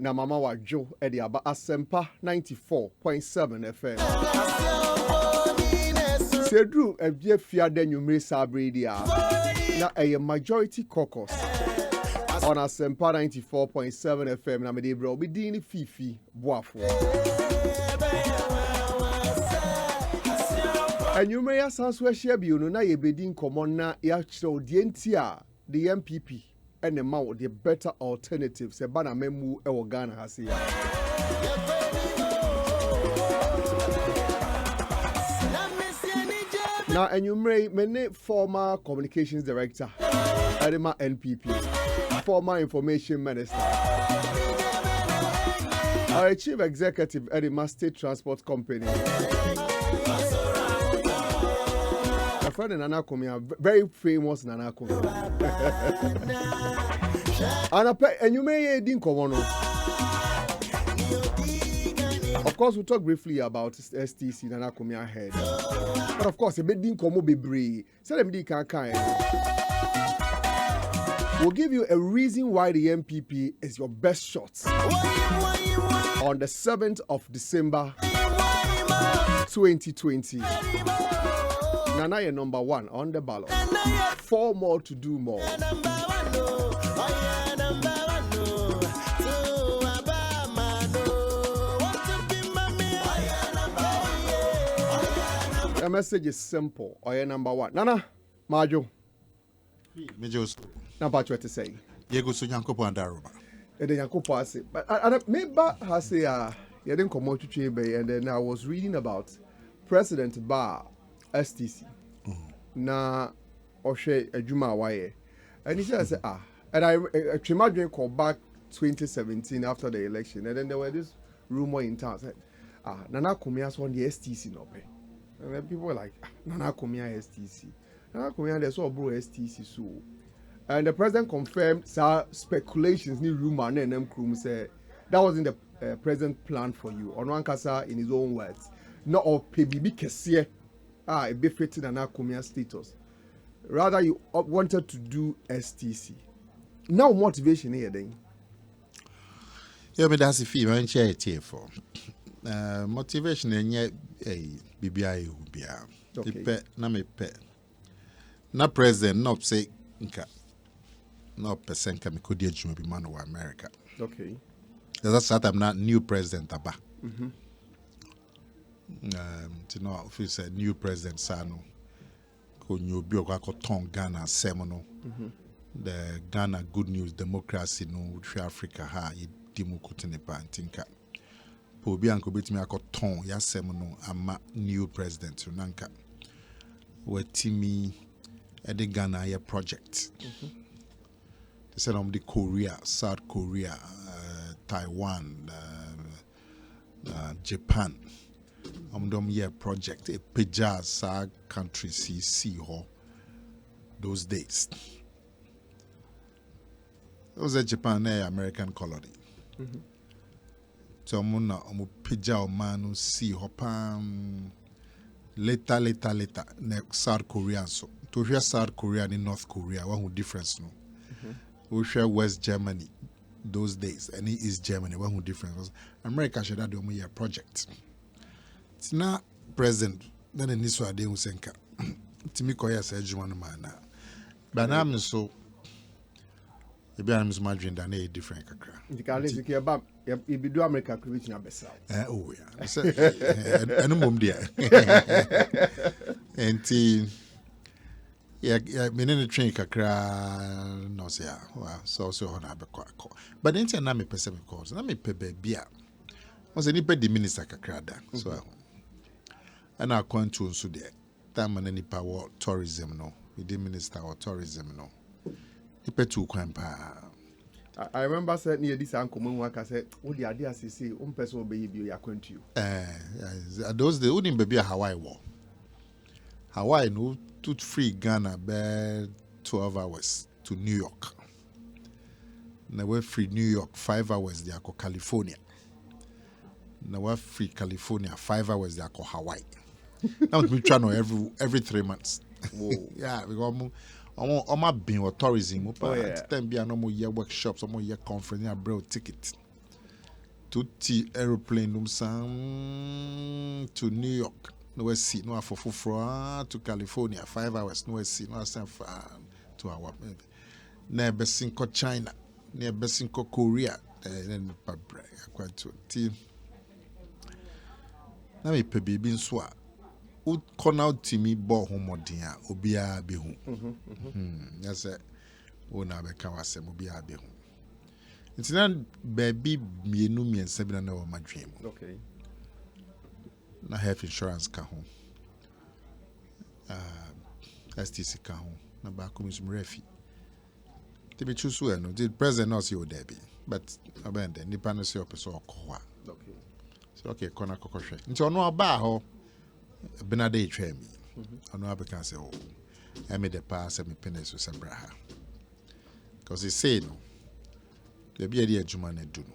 na mama wa Joe edi aba Asempa 94.7 FM. Sedru ebie fiade nwumre sabre dia na a majority caucus on Asempa 94.7 FM na mede bro obi din fifi boafo. Enwumre ya sanso ahia bi no na ye bedin komo na ya kire die ntia the MPP and the mouth the better alternatives se bana memu e wo Ghana ha se ya. Now enumere many former communications director Edema NPP, former information minister, our chief executive Edema State Transport Company. My friend Nana Akomea, very famous Nana Akomea. And you may didn't come on. Of course, we'll talk briefly about STC Nana Akomea head. But of course, a bit didn't come be brave. Say them we'll give you a reason why the MPP is your best shot on the 7th of December 2020. Nana, you're number one on the ballot. 4 more to do more. The message is simple. Or you're number one. Nana, Majo. Number 2 to say. Yego so Yankopo and Daruma. And then Yankopo say. But maybe I say, you didn't come out to Chamber, and then I was reading about President Bar. STC. Na Oshe Ejuma Waye. And he said, and I imagine call back 2017 after the election. And then there were this rumor in town said, Nana Akomea's won the STC no pay. And then people were like, Nana Akomea STC. Nana Akomea they saw bro STC so. And the president confirmed speculations, new rumor, and them crew said that wasn't the president plan for you. On one kasa in his own words. Not of PBB Kessie. A bit fitting an Akomea status. Rather, you wanted to do STC. Now, motivation here then. Yeah, but that's a fee. I'm share it here for motivation. And yet, BBI will be out. Okay. Na me pe. Na president, no say nka. No percent can could be man of America. Okay. That's that I'm not new president aba. You know, if it's a new president, Sano, who new biographical tongue Ghana seminal, the Ghana good news democracy no which Africa ha idimu kutinepa antinka. Pobi anko betimi ako tongue ya seminal ama new president unanka. We timi ede Ghana ya project. They said the Korea, South Korea, Taiwan, Japan. Year project a Pejaz country see those days. It was a Japan American colony. So muna Peja man see hopam later ne South Korea so to hear South Korea and North Korea one difference no. We share West Germany those days and East Germany one difference. America should have done a project. It's not present. Then in this way, they will say, "Timi koya say Juwan man." But now I'm so. Maybe I'm so much than a different kakra. The Carles is here, but if you do America, creating a best. Oh yeah. And mum dear. And yeah, me in the train kakra no say wow so on abekwa. But then say na me pese me cause. Na me pebe bia. Was any pe the minister kakra da. So. And I come to so there. Time and any power tourism no. We did minister or tourism no. Ipe to kwampa. I remember saying near this uncle Munwaka said, "What the idea say person obey you ya kwent you." Those the wouldn't be a Hawaii war. Hawaii no to free Ghana by 12 hours to New York. Now we free New York 5 hours they are called California. Now we free California 5 hours they are called Hawaii. Now we try no every 3 months. Yeah, because I'm not being tourism. Time be no more year workshops, no more year conference, yeah, bro ticket. to aeroplane to New York. No see no for to California 5 hours. No see no San to our na besinko China, na besinko Korea. Then quite to tea. Na me pe bibi nso a o corner timi bo homodia obia be hu. Yes o na be ka wasem obia be hu. Nti na baby mienu miensa bi na wa madwem. Okay. Na health insurance ka ho. STC ka ho. Na ba ko misum refi. Te be chusu e no, the president no see o there be. But abende nipa no see opeso okwa. Okay. So okay, kona kokohwe. Nti ono aba ho benade etwa mi. Ono abeka say oh, I made the pass me penis so sabraha. Because he say no. The be the adwuma na do no.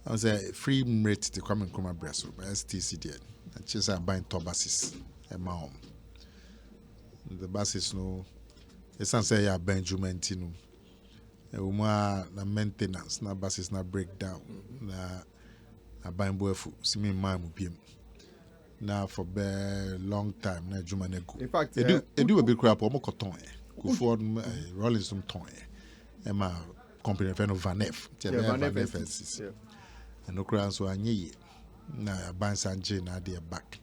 I say free rate to come and come abreso by STC there. And chase are buying top buses e ma hom. The buses no it's say ya Benjamin Tino. Uma na maintenance na buses na breakdown na buying boyfu simi man mu biem. Now for a long time na adwuma na go. In fact, they do a big crap o mo koton e. Go for rolling some ton e. E ma company friend of Vanef. Vanef. And no crown so anye na ban sanje na dey back.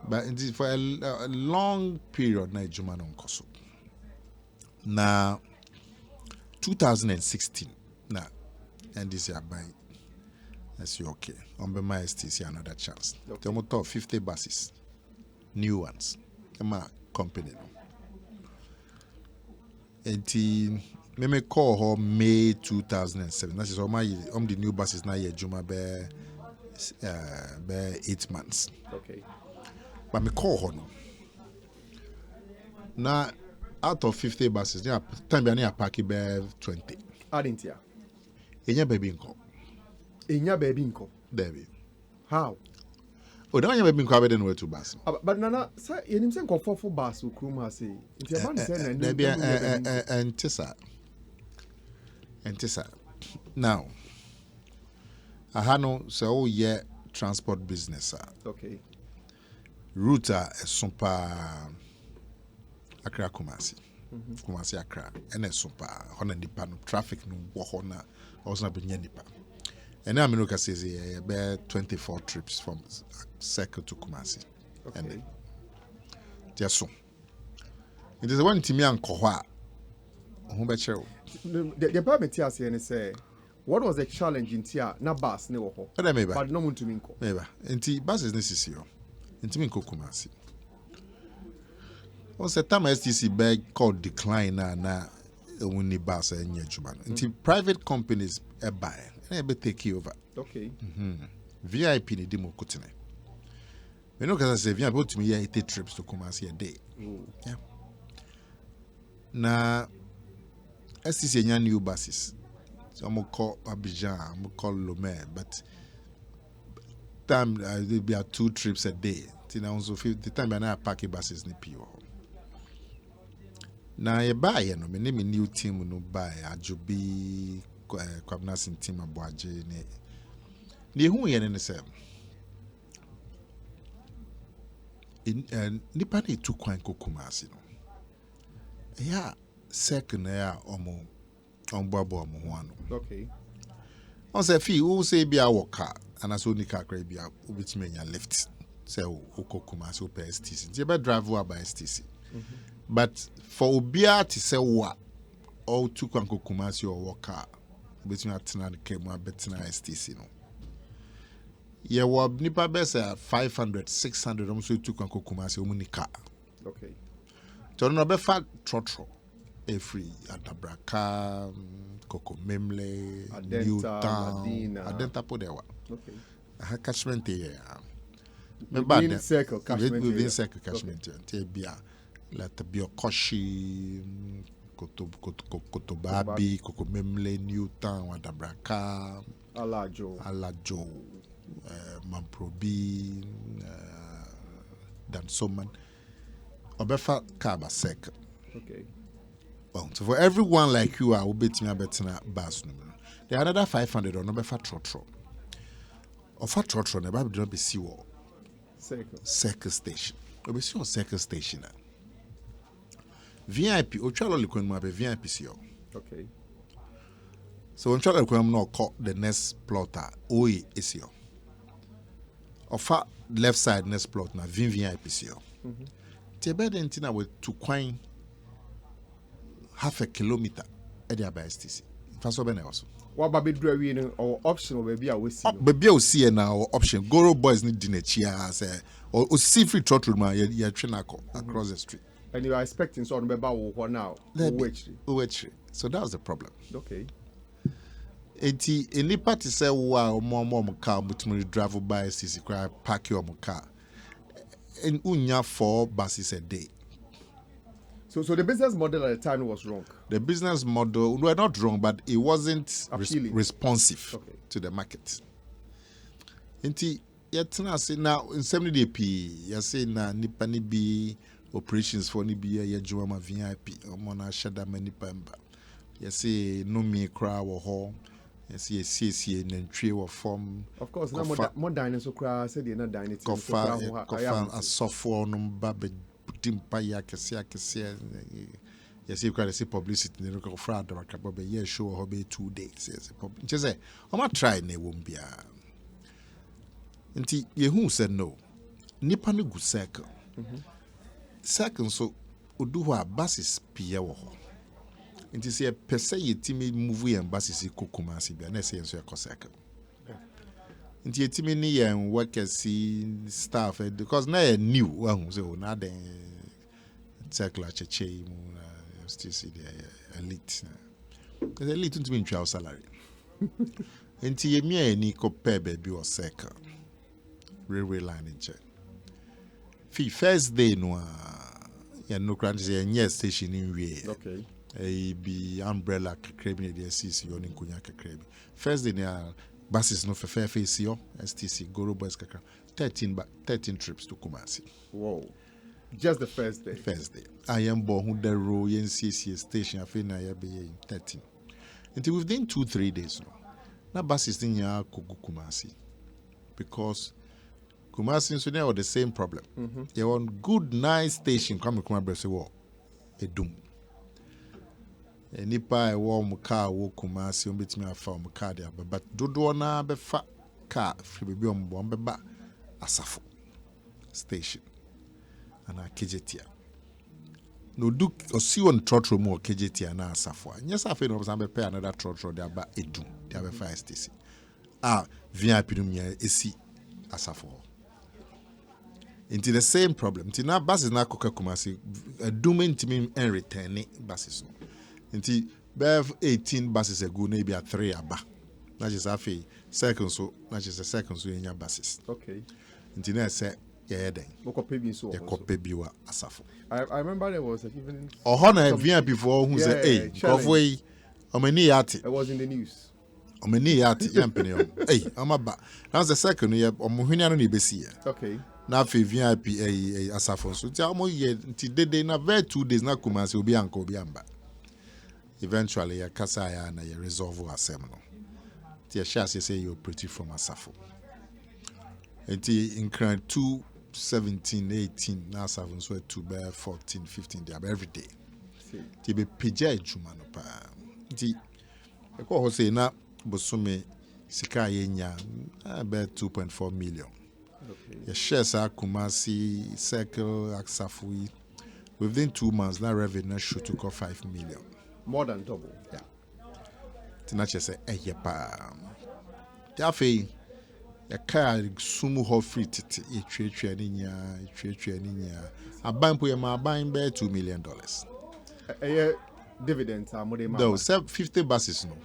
But indeed for a long period na adwuma no nkoso. Na 2016 na and this year by that's okay. On be my STC another chance. Okay. They top 50 buses, new ones. My company. And me call her May 2007. That is all my the new buses now year Juma be 8 months. Okay. But me call her no. Now out of 50 buses, time be near parking be 20. Adintia. Enya baby nko. Enya baby nko. Baby. How? Oh, don't you baby nko abede no to bus. But nana, say you nim say nko for bus ukrum ha say. Nti e man say na there be entisa. Now, ahano say oh yeah transport business. Okay. Route a super Accra Kumasi. Kumasi Accra. And a super on nipa no traffic no wo ho na also be nipa. And now America says about 24 trips from Circle to Kumasi. Okay. And just so. It is one timi anko ho a ho be chew. The permit here say what was the challenge in tia na bus ne wo ho. But no muntu minko. Meba. Enti bus is necessary. Enti minko Kumasi. Once a time STC bag called decline na when the bus and juma. Until private companies buy and be take over. Okay. VIP ni dimo kutine. You know, because I say VIP to me 80 trips to Kumasi a day. Yeah. Na STC nya new buses. So I'm call Abidjan, I'm call Lomé, but time there be 2 trips a day. Till now also the time I pack buses ni pio. Na ye buy no me new team no buy ajobi kwabna team aboaje ne hu ye ne se nipa na etu kwan kokumasi no ya second ya omo onboabo omo ho ano. Okay. On say fi who say bia worker anaso ni kakra bia obetime nya lift say okokumasi op STC je be drive over by STC. But for Obia to say what all two can go Kumasi or worker between Atina and Kemu Betina STC no. Yeah, what nipa best 500, 600 almost two can go Kumasi Umunika. Okay. So no be fat trotro. A free Adabraka, Coco Memle, Newtown, Adenta Podewa. Okay. I catchment here. Within circle catchment. Within circle catchment. Bia. Let be a koshi kotobabi kokomemle Newtown Wadabraka alajo mamprobi dansoman obefa kaba sek. Okay. Well, so for everyone like you I will bet me betina bus no. There are another 500 or number for trotro. Or for trotro, never be drop a seawall. Circle station. Or be sure circle station. VIP, Ochalo Liquid Map, VIP. Okay. So when Charlie Liquid no call the next plotter, OE is your. Or far left side next plot, na VIP. Tebe dentina with to coin half a kilometer at the STC. Faso bene also. What about bedroom or option or baby I will see? Baby will see now option. Goro boys need dinner chia or see free trottle man ya chenako across the street. And you are expecting so on now. Which? So that was the problem. Okay. Any party say wow more car but drive by STC cry park your car. And unya 4 buses a day. So the business model at the time was wrong. The business model were not wrong, but it wasn't responsive to the market. Inti yet now in 70 DP, you say na nipani be operations for ni be a juma VIP or mona shada many pemba. You say no me cry or home. You see a CC and tree or form. Of course, now more dinosaur cry said you're not dining. Kofa a software number timpa ya kese yes you can see publicity in the fraud the year show or 2 days yes just say I'm not trying ne won bia nti yehu said no nipa no good circle second so odu ho basis pia wo ho nti say pese yetimi move yan basis kokuma se bia na say enso e circle nti yetimi ni yan workers staff because na new one so na den circle cheche mu still see the elite the elite to mean trial salary nti yemi ani ko pay baby or circle railway line in check first day no ya no grant say yes station in we okay be umbrella krebi the CC on nkunya krebi first day na buses no fair face yo STC Goro Boys kakra 13 trips to Kumasi. Whoa. Just the first day. I am born who the row CC station afina ya be 13. Until within 2-3 days no. Na buses in ya kugu Kumasi. Because Kumasi so they are the same problem. You want good nice station come Kumasi say wo edum. Nipa warm car wo Kumasi ombetimi afa om car dia but dodo na be fa car fi be ombo mbeba asafo station ana kejetia no do osi on trotro mu kejetia na asafo anya safe no be pay another trotro dia ba edum dia be fa STC VIP no mia esi asafo into the same problem into na buses na koka Kumasi edum ntimi en return buses no nti bev 18 buses ago na be 3 aba na just afi second so na just second so nya buses okay nti na say yeah den kopebi wa asafo I remember there was even na VIP for who say hey kofwe omani yati it was in the news omani yati yampene hey amaba now the second year omohwini anu na ebesi ya okay na afi VIP asafo so ti amo ye nti dede na very 2 days na Kumasi obi anka obi amba eventually ya kasa ya na ya resolve asem no ti ya say you pretty from asafo enti in crime 217 18 na asafo so 2 by 14 15 day every day ti be pija ejuma no pa enti e ko ho say na bosome sika yenya about 2.4 million okay ya shares Kumasi circle asafo within 2 months na revenue shoot to 5 million. More than double. Yeah. Tinache say pa. Tiafe ya car sumu ho free titi etwetwe ani nya. Abampo ya ma aban be $2 million. Dividends are more than no 50 buses no.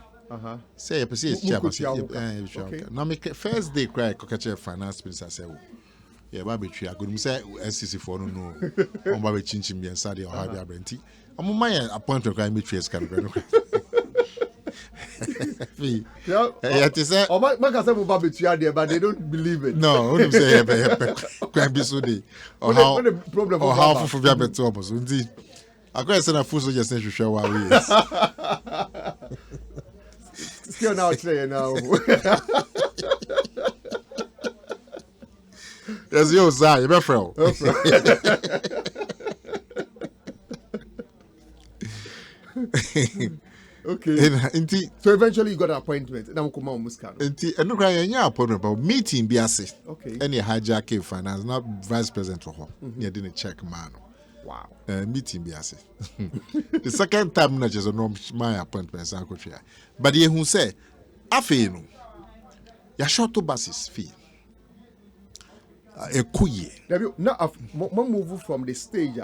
Say you perceive okay. Now me first day cry kokache finance minister say yeah ba betwe agodum say SCC for no on ba be chinchim bien sa de o ha bia brenti amuma ya appointment cry me trace can no yeah to say o ma ka say mo ba betwe there but they don't believe it no who say can be so dey or how the problem or how for bia beto obo so ndi akwa say na full so just hwehwe wa we Still now today now. Yes, you say, you be friend. Okay. So eventually you got an appointment. Now come on Muscano. And no cry any appointment but meeting be ase. Okay. Any hijacking finance, not vice president for her. You didn't check man. Wow. Meeting be ase. The second time na just no my appointment I could share. But ye who say afi no. Ya short to basis fee. A kuye. Now move from the stage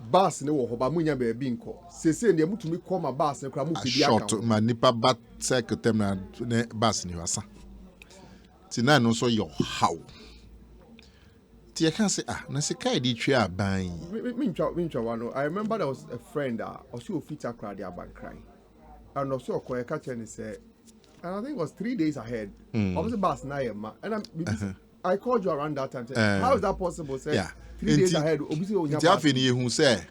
bus ne wo ba munya be bi nko sese ne mutumi call my bus ne kra mu pedi account short ma nipa bat secretary na bus ni wasa ti na no so your how ti you can say na se kai di twa aban me ntwa wano. I remember there was a friend also ofita kra dia ban cry and also ko e ka che ne say and I think it was 3 days ahead obviously bus na yema and I called you around that time. How is that possible? Say, yeah. 3 days ahead. Obviously, you have any who say,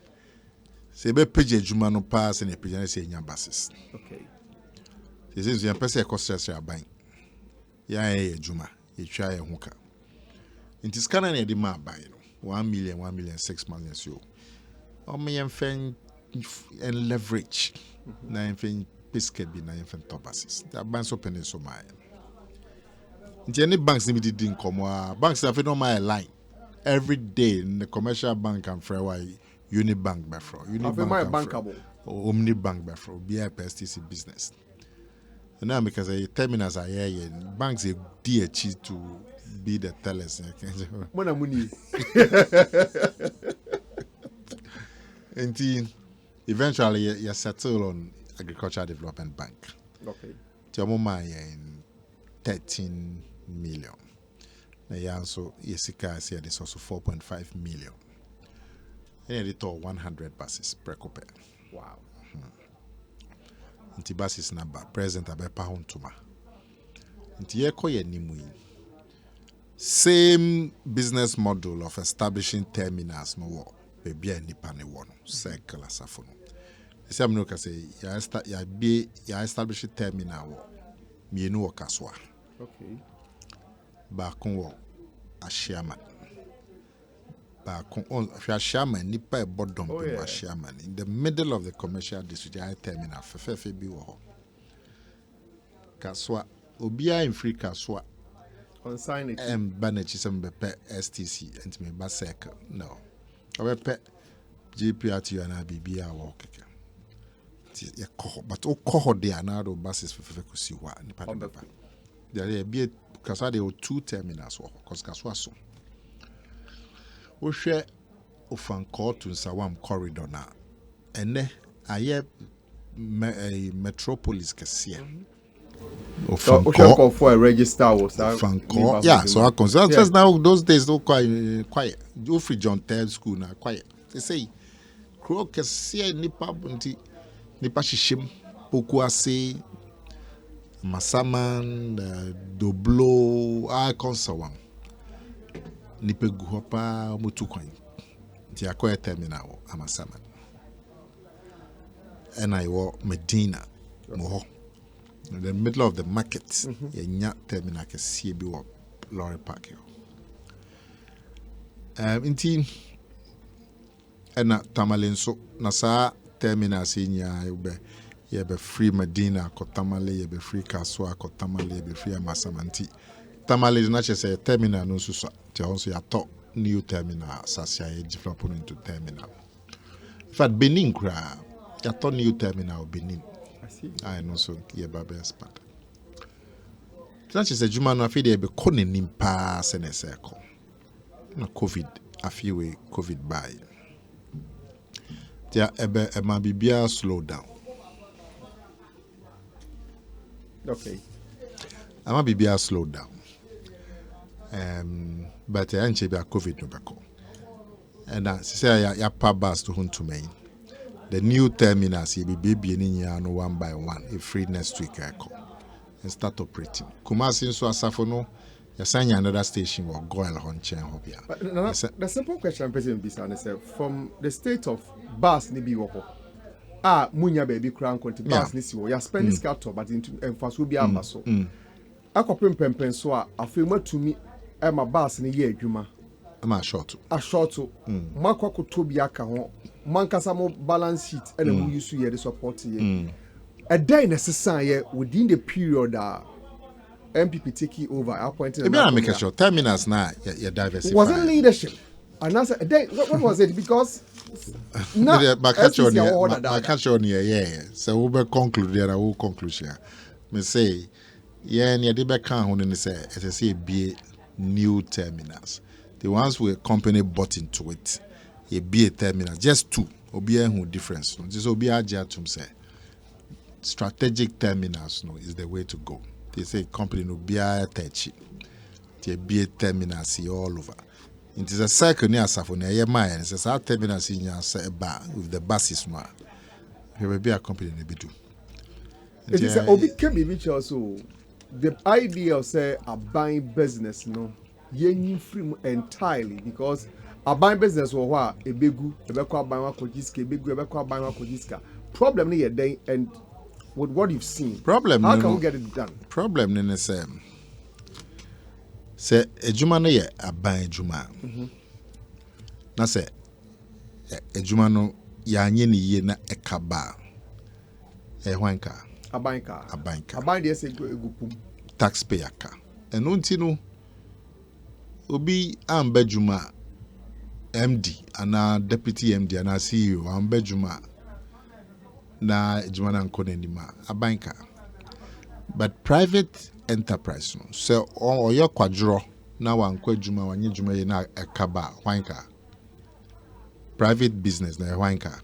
be page juma no pass and a page say nya basis. Okay. This is your person cost us your bank. Ya juma, you try a hooker. In this kind of demand buy 1 million, 1 million, 6 million. So, me and leverage. Na infant biscuit be na infant top basis. That banks open so my. Any banks need to come. Banks have no my line every day in the commercial bank and Freeway Unibank Befro. Unibank bankable. Omnibank Befro. Be a PSTC business. And now because the terminals are here, banks are DH to be the tellers. When I'm money. And eventually you settle on Agricultural Development Bank. Okay. Tiamoma in 13 million. Na yanso yesika say this also 4.5 million. And it all 100 buses per couple. Wow. Nti buses number present abepa hontuma. Nti yeko ye nimu. Same business model of establishing terminals no wo be a nipa ne wo no circle asafo no. Ese amno ka say ya establish a terminal wo mienu wo kaswa. Okay. Bakon wo ashiaman. Bakon on ashiaman nipa e bodom be ashiaman in the middle of the commercial district terminal fefefe bi wo. Kaswa obia in free kaswa on sign it banachi some be STC and me ba circle no. Obepe GPRT and BBA wo keke. Ti but o koho de anado buses fefefe kusi wa nipa de ba. There be Kaswa there were 2 terminals because Kaswa so. We share Ofanko to Sawam corridor now. And then I metropolis Kasia. Ofanko for a register was Ofanko. Yeah, so I consider just now those days no quiet. You free John Ted school now quiet. They say Crow Kasia nipa bunti nipa shishim pokuase Masaman, Doblo, I consawam. Nipe guhopa mutukwan. Ti akoya terminal amasaman. And I walk Medina, Moho. In the middle of the market, nya terminal ke CB walk lorry park. Inti ena tamalenso nasa terminal sinya ube. You be free Medina, Kotamale, you be free Kaswa, Kotamale, you be free Amasamanti. Tamale is not just a terminal, no susa. Also, you talk new terminal, Sasia, developing into terminal. In fact, Benin, you talk new terminal, Benin. I see. I know so, yeah, Babel Spat. That's just a Juman, I feel they be calling him pass and a circle. No COVID, a few way COVID by. There, a mabibia slow down. Okay. I'm a slow down. But I ain't be a COVID no bako. And say ya pa bus to hunt to main. The new terminals you be baby in no one by one. If free next week I call and start operating. Kumasi so asafono. You sign another station or go on chain hobia. But the simple question I'm President Bissan is from the state of bus ni bi woko. munya baby crown conti bus ni si wo ya spend this car but into emfaso bi amba so akopem pempen so afemu atumi ma bus ni ye adwuma ma short makwakoto bi aka ho mankasa mo balance sheet and mu use ye the support ye a day necessary within the period MPP taking over appointed make sure terminals na ya diversify wasn't leadership and that's a day what was it because now I catch on here so we be conclude there we conclusion me say yeah near the back on when say it say be new terminals the ones where company bought into it a be a terminal just two obi who difference just obi ajatum say strategic terminals no is the way to go. They say company no be a touchy. They be a terminal see all over. It is a cycle near Safon, a mine. It's a terminal in your bar with the buses. No, there will be a company in the do. It is a obi can be which also the idea of say a buying business no yen free entirely because a buying business or what a begu a beko buying kojiska begu a beko buying kojiska problem near day and with what you've seen, how can we get it done? Problem in the same. Say a jumano ye a buying juma. Na say a jumano yanyeni ye na a kaba a wanka a banker a banker a bind yes a good taxpayer car. And untino obi ambejuma MD and deputy MD and CEO ambejuma. Na jumana nkone nima a banker but private enterprise no so or your kwadro na wankwa juma wanye juma ye na ekaba wanka private business na wanka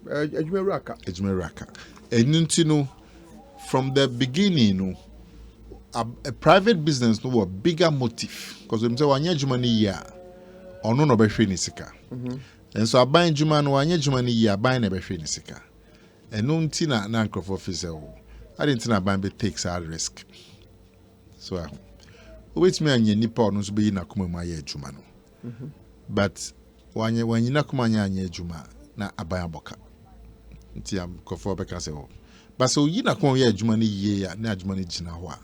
ejuma raka enunti no from the beginning no a private business no was bigger motive because them say wanye juma ni ya ono no be hwe ni sika and so aban juma no anya juma ni yi aban na be hwe ni sika eno nti na nkrofo officer wo ade nti na aban be takes a risk so which me anya nipa ono so be yi na kuma mu aye juma no but wanyi na kuma anya juma na aban aboka nti am krofo be ka se wo but so yi na kuma ye juma ni yi ya na juma ni gina ho a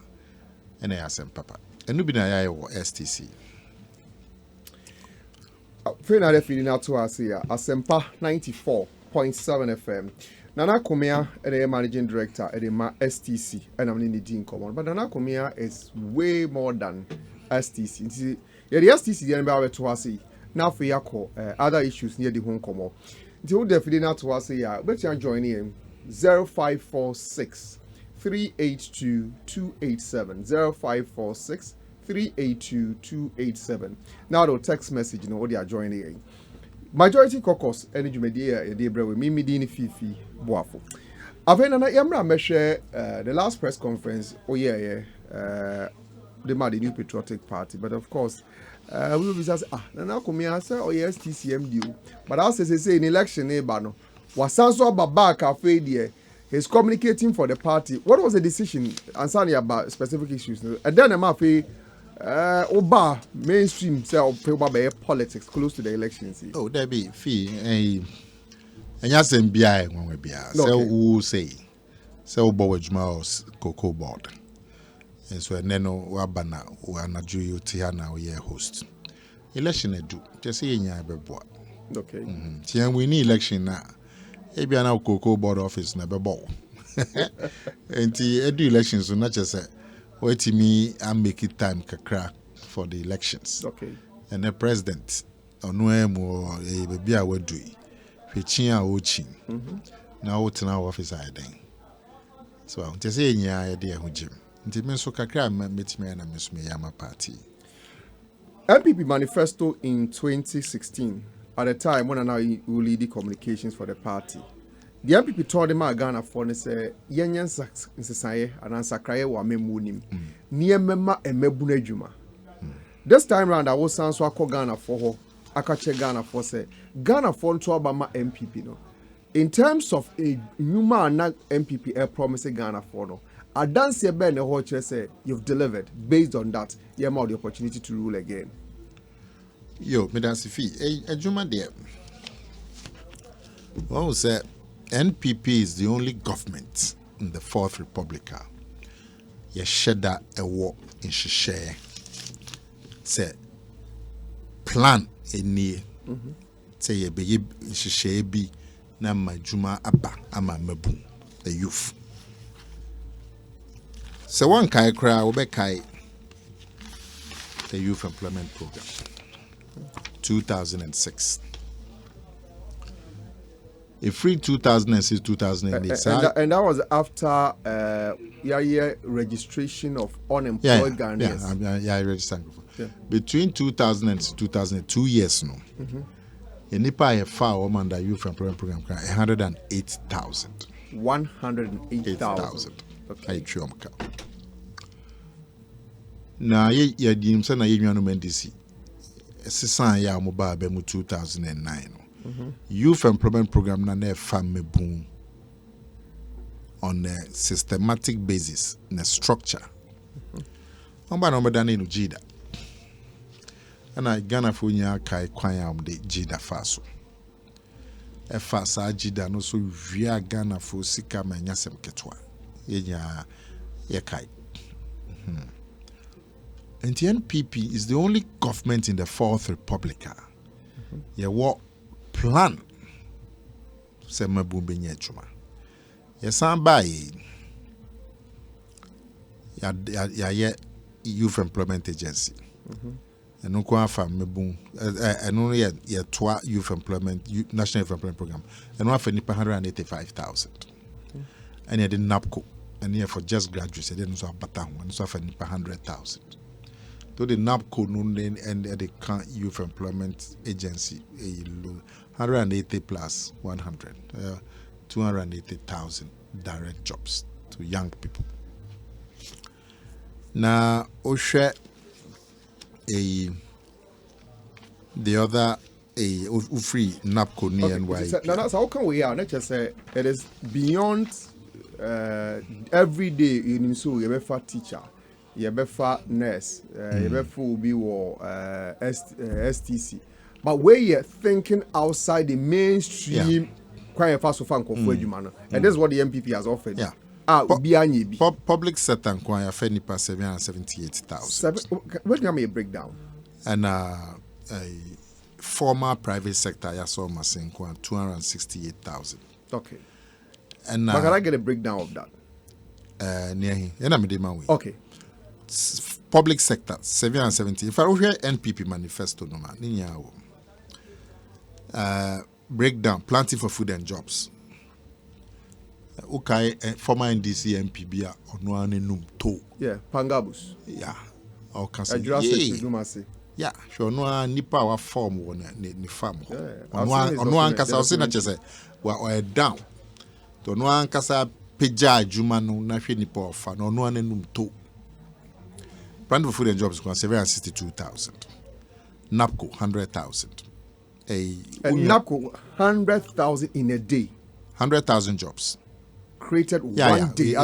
ena ya sem papa enu bi na ya wo STC Finally, feeling out to us here. Asempa 94.7 FM. Nana Akomea is the managing director at the STC, and I'm in the Dean Common. But Nana Akomea is way more than STC. Yeah, the STC the NBA to us now for Yako other issues near the home common. Until the feeling out to us here. But you join in 0546 382 287 0546 382-287. Now the text message, you know what they are joining in. Majority Caucus energy media they bring with me medini fifi boafo. Avena na yamra meshe the last press conference the new patriotic party, but of course we will be saying na Akomea say yes TCMD, but as say in election no wasanso ababa cafe there. He's communicating for the party. What was the decision answering about specific issues? And then I'm Oba mainstream say Oba politics close to the elections. Oh, there be fee and yes MBI when we be so who say Oba wejuma cocoa board. And so neno wabana wana juyu tihana we host. Election edu. Just say nya beboa. Okay. Tian we need election na. Ebi ana cocoa board office na bebo. Enti edu elections so not just say wait me and make it time kakra for the elections. Okay. And the president onuemu e baby a wadui. Fechin a ochin. Na wotena office aden. So I say nya ya de ahujim. Nti me so kakra metime na mesume yama party. MPP Manifesto in 2016, at the time when I lead the communications for the party. The MPP told them Ghana for ne say yenyen nsesaye anansakraye wa memunim. Niemema emebuna adwuma. This time round I was sanso akọ Ghana for ho. Akache Ghana for say Ghana for nto abama MPP no. In terms of a nyuma na MPP promise Ghana for no. Adanse be ne ho kire say you've delivered. Based on that, you have the opportunity to rule again. Yo, me dance fi adwuma de. What was say NPP is the only government in the Fourth Republic. Yesheda a war in Shishe. Say plan any. Say ye be in Shishe be na majuma aba ama mebu the youth. So one kai cry obe kai the youth employment program 2006. A free 2006, 2008. And that was after registration of unemployed Ghanaians. Yeah, I registered before. Yeah. Between 2000 and 2002 years, no. In Nipa, I found under youth employment program 108,000. 108,000. Okay. Now, you deem say na you no mendisi. Sisan ya mobile be mu 2009. Youth employment program na na fam me boom on a systematic basis, in a structure. Amba no medane no jida. Ana Ghana fo nya kai kwan am de jida faso. E fa sa jida no so via Ghana fo sika ma nya sem ketwa. Yenya ye kai. And the NPP is the only government in the Fourth Republic. Ye what plan se mabumbe nyechuma. Ye samba ya youth employment agency. And no kwa fa mebun and only ye twa youth employment national youth employment program. And one for nipa 185,000. And ye did NAPCO and ye for just graduates ye didn't so abata and so for nipa 100,000. To the NAPCO and the youth employment agency 180 plus 100 280,000 direct jobs to young people. Now Oshe the other free NAPCO near NY. Now that's how come we are. Let's just say it is beyond every day in so you have a teacher. You have a nurse, you have will be STC. But where you're thinking outside the mainstream, quite fast so fun and that's what the MPP has offered. Yeah. Public sector and quite a nipa 778,000. What do you mean a breakdown? And a former private sector, I saw my 268,000. Okay. And but can I get a breakdown of that? Near him. Okay. Public sector 770. If I look at NPP manifesto, no man, breakdown planting for food and jobs. Okay, former NDC MPB or no one to. Yeah, Pangabus. Yeah, or yeah, sure. No nipa our form one ni farm. On one kasa I say na chese we down. To no one kasa peja adwuma no na hwe nipa ofa no no anenum to. Planting for food and jobs was 762,000. NAPCO 100,000. NAPCO 100,000 in a day. 100,000 jobs created one day.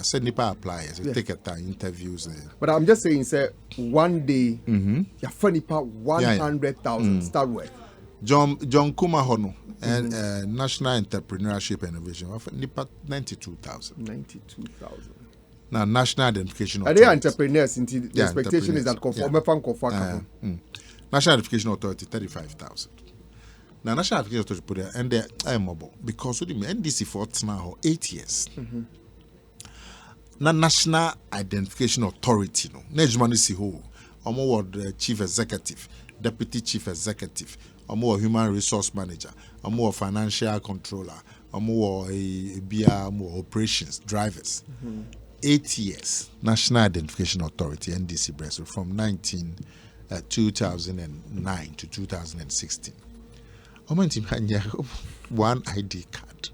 Said nipa apply. Take a time interviews. But I'm just saying, say one day. Yeah, for nipa 100,000 start with. John Kuma Hono and National Entrepreneurship and Innovation nipa 92,000. 92,000. Now, National Identification Authority. Are they entrepreneurs? The expectation is that National Identification Authority 35,000. Now, National Identification Authority put there and they're mobile because we NDC for now 8 years. Now, National Identification Authority, no, Nejmani Siho, the Chief Executive, Deputy Chief Executive, Human Resource Manager, Financial Controller, Operations Drivers. 8 years, National Identification Authority, NDC Bresso, from 2009 to 2016. One ID card.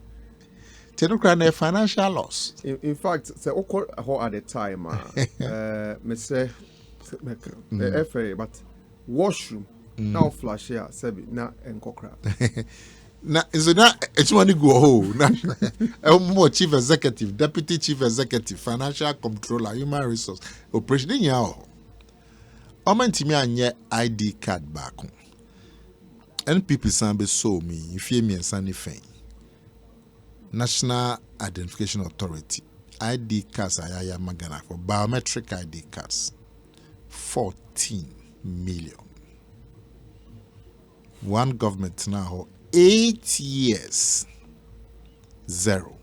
Tenokrane financial loss. In fact, the at the time, me say, but washroom now flash here, sebi na enkokra. Na is that it's money go home. More chief executive, deputy chief executive, financial controller, human resource, operation in yaw. Omentimi anye ID card back. NPP sambe so me if ye me nsani fen. National Identification Authority, ID cards ayaya magana for biometric ID cards, 14 million. One government now, 8 years, 0.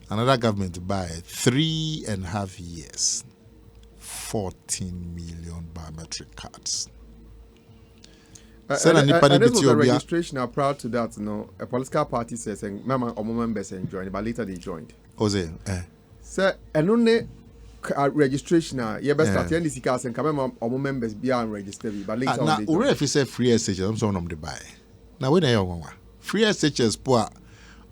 Another government by 3.5 years, 14 million biometric cards. And this was a registration. I'm proud to that. A political party says, and Mama or members joined, but later they joined. Jose, Sir, and only registration. Yeah, best start. And this cars and come or members beyond registered, but later now, if you say free SHS, I'm sorry, I'm the buy. Now, when I want free SHS, poor,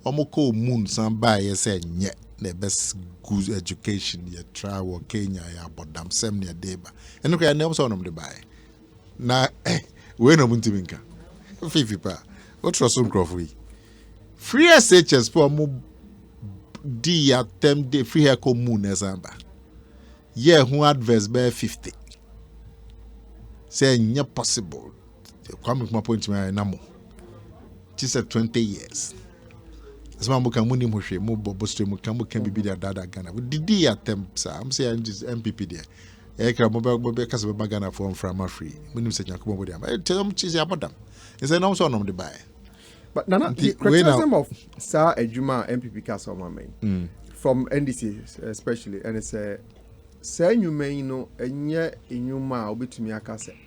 Omoko moon, some buy, say, yeah, the best good education, you try or Kenya, but them same near Deba. And okay, I never saw them the buy. Now, when I'm to Minka, 50 pa, what trust some crop free SHS for mo di attempt de free hair moon ezamba. Yeah, who adverse bear 50. Say not possible. Come with my point to my namo. Just at 20 years. As one book and money mushy, more bobostream can be the dada Ghana. We did attempt, sir. I'm saying just MPP there. Ekra mobile because of Bagana from free. When you say Yakubo with them, I tell them cheesy about them. Is there no son of the buy? But Nana, the criticism of Sir Ejuma MPP Castle, my main from NDC especially, and it's a say you may know and yet in your mouth between me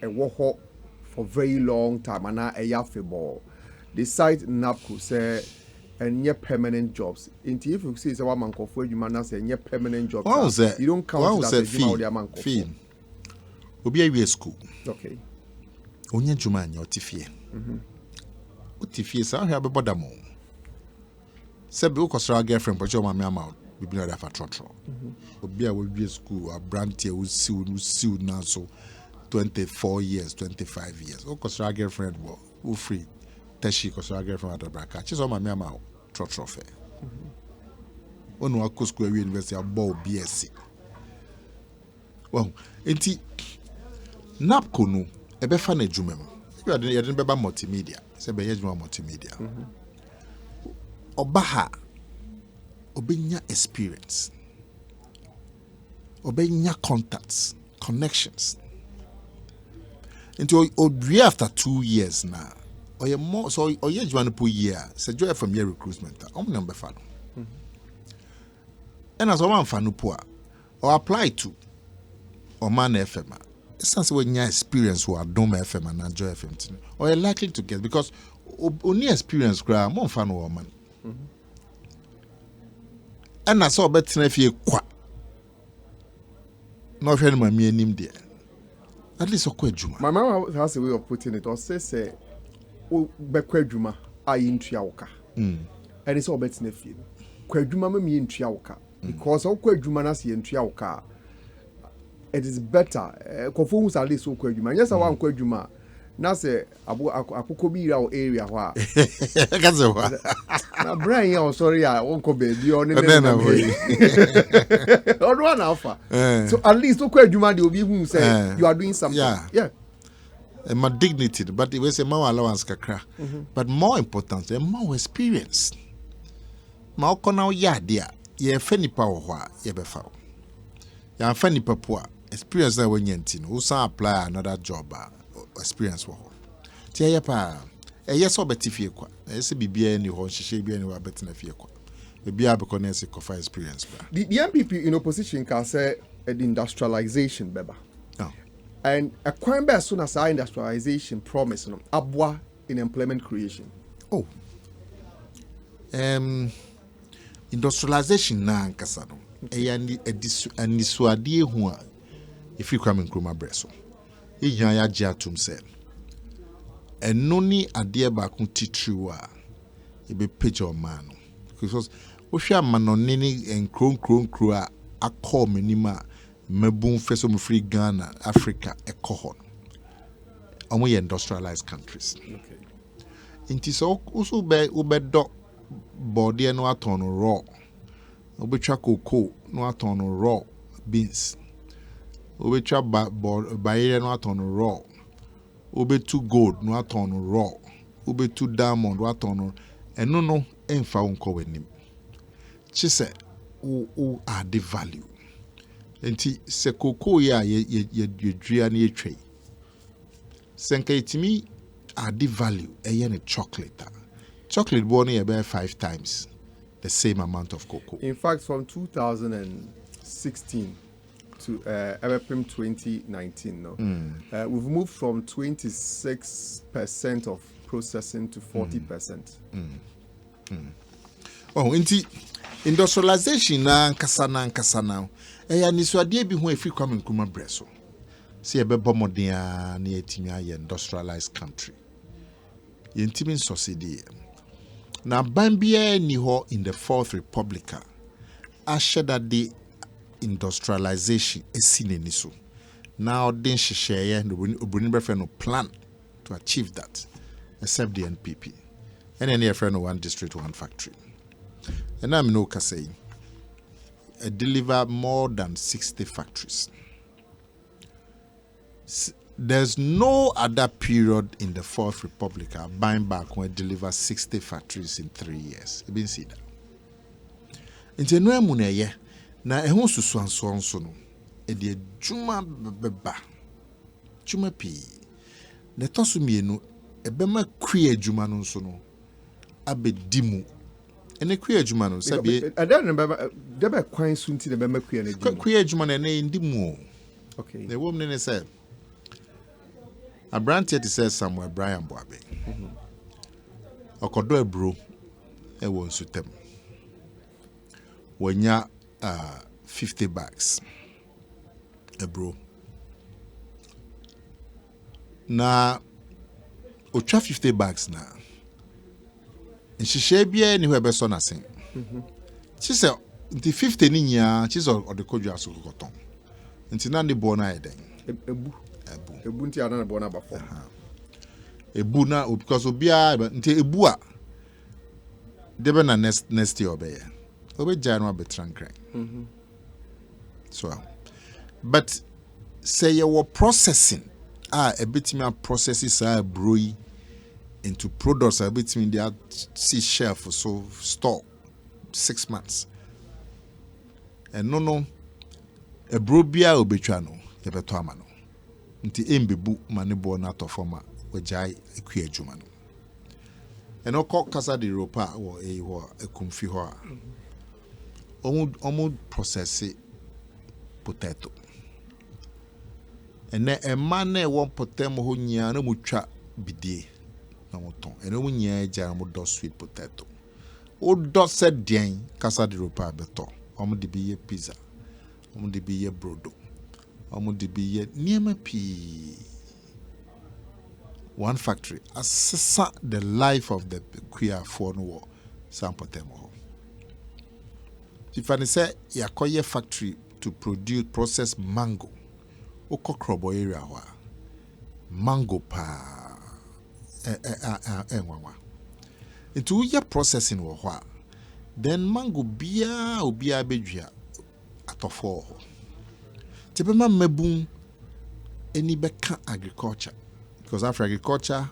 a war for very long time and a yaffy ball. The site NAPCO say and yet permanent jobs. If you see a man called for you man say yet permanent jobs. What was that? You don't count that fee. Obi a school. Okay. Onye Juma and your tifie. Tifie, so I have a bodamo. Said Bill Costra girlfriend, but your mamma out. We be there for trotro. Obi a will be a school, a brand here who sued now so 24 years, 25 years. O Costra girlfriend, who free. Teshi Costra girlfriend at the bracket. She's on my mamma out. Trotro fair. One who go school university a ball BSc. Well, enti NAPCO no ebe fa na adwuma mu. You didn't be multimedia. Say be adwuma multimedia. Obaha obenya experience. Obenya contacts, connections. Into after 2 years now. Or more so or ye adwuma per year. Say joy from your recruitment. Number fa no. And as one fa no po or apply to or man FM. Since when you experience who are Dome FM and Enjoy FM, or you're likely to get because only experience grab more fun woman. And I saw better if you quack. No friend, my me name there. At least a quadruma. My mama has a way of putting it, or say, oh, Bequadruma, I in Triauka. And it's all better if you quadruma me in Triauka because all quadruma as in Triauka. It is better. Conforms at least so quadruma. Yes, I want quadruma. Now say Akomea area where. That's a what. Now Brian, oh sorry, I won't go baby on the one alpha. So at least so quadruma they will be who say you are doing something. Yeah. And my dignity, but it was a more allowance kakra. But more important, more experience. Ma okona ya dia, ye fani power wa ye befa. Ya fani papua. Experience that when you also apply another job experience wo ti pa yes so betifie kwa yes bibia ni ho hihye bia ni wa betina fie kwa bibia be connect kofa experience ba the MPP in opposition can say the industrialization beba and a crime as soon as our industrialization promise no abwa in employment creation industrialization na nkasa no anisuade hu a if you come in Kroma Breso, ya jatum said, and no ni adea back on titrua, it be picture man. Because Osha manonini and chrome crua a call minima, meboom fesum free Ghana, Africa, a cohon. And we industrialized countries. Okay. It is also be dog body no aton raw. Obe cocoa no aton raw beans. Obe trap barrier no aton raw. Obe 2 gold no aton raw. Obe 2 diamond no aton and no emfa unko wenim chi se o add value enti se cocoa ya ye dua na yetwei senka itimi add value ne chocolate chocolate born here about 5 times the same amount of cocoa. In fact, from 2016 to April 2019, we've moved from 26% of processing to 40%. Oh, inti industrialization na nkasa na niswade bi ho afi kwame nkuma breso. Se ebebo moden a na yetimi aye industrialized country. Yentimi nsosede. Na bambia ni ho in the Fourth Republic asheda de industrialization esineni so. Now den hyehyeye no obuni befe no plan to achieve that except the NPP. And any friend one district one factory. And I'm no say deliver more than 60 factories. There's no other period in the Fourth Republic buying back when deliver 60 factories in 3 years. You been see that. Nti no amuneye na ehun susuanso no e de djuma beba. Djuma pi. Ne tosu mienu ebema kwe adwuma no nso no abedimu ene kwe adwuma no sabe I don't remember there be kwan sunti na bema kwe na dimu kwe adwuma na ndimu. Okay, the woman ne say Abrante it says Samuel Brian Boabe okodo ebro e won sutem wonya 50 bags ebro na otwa 50 bags na nhihye bia ni ho ebeso na sen chi se the 50 ni nya chi so odekodwa so koton nti na ndi bo na eden ebu nti ana na bo na ba fo ebu na because obia nti ebu a debe na next year obeye obeja no abetrankran so but say you processing a bit me processes are broi into products a bit me they see shelf so store 6 months and no a bro bia obetwa no e beto ama no nti embebu manebo na to forma wejai ekua adwuma no and okọ kasa de ropa wo ekumfi ho a omu process potato ene ema na won potem ho nyia na mutwa bidie na moton ene mu nyia eja mo do sweet potato o do se den kasa de ropa beto omu de bi ye pizza omu de bi ye brodo omu de bi ye niema pi one factory assessa the life of the queer for no some potem ho if I say yakoye factory to produce process mango okokrobo area wa mango pa enwawa into your processing wo ho then mango bia obia bedua atofo ho tebema mabun eni beka agriculture because after agriculture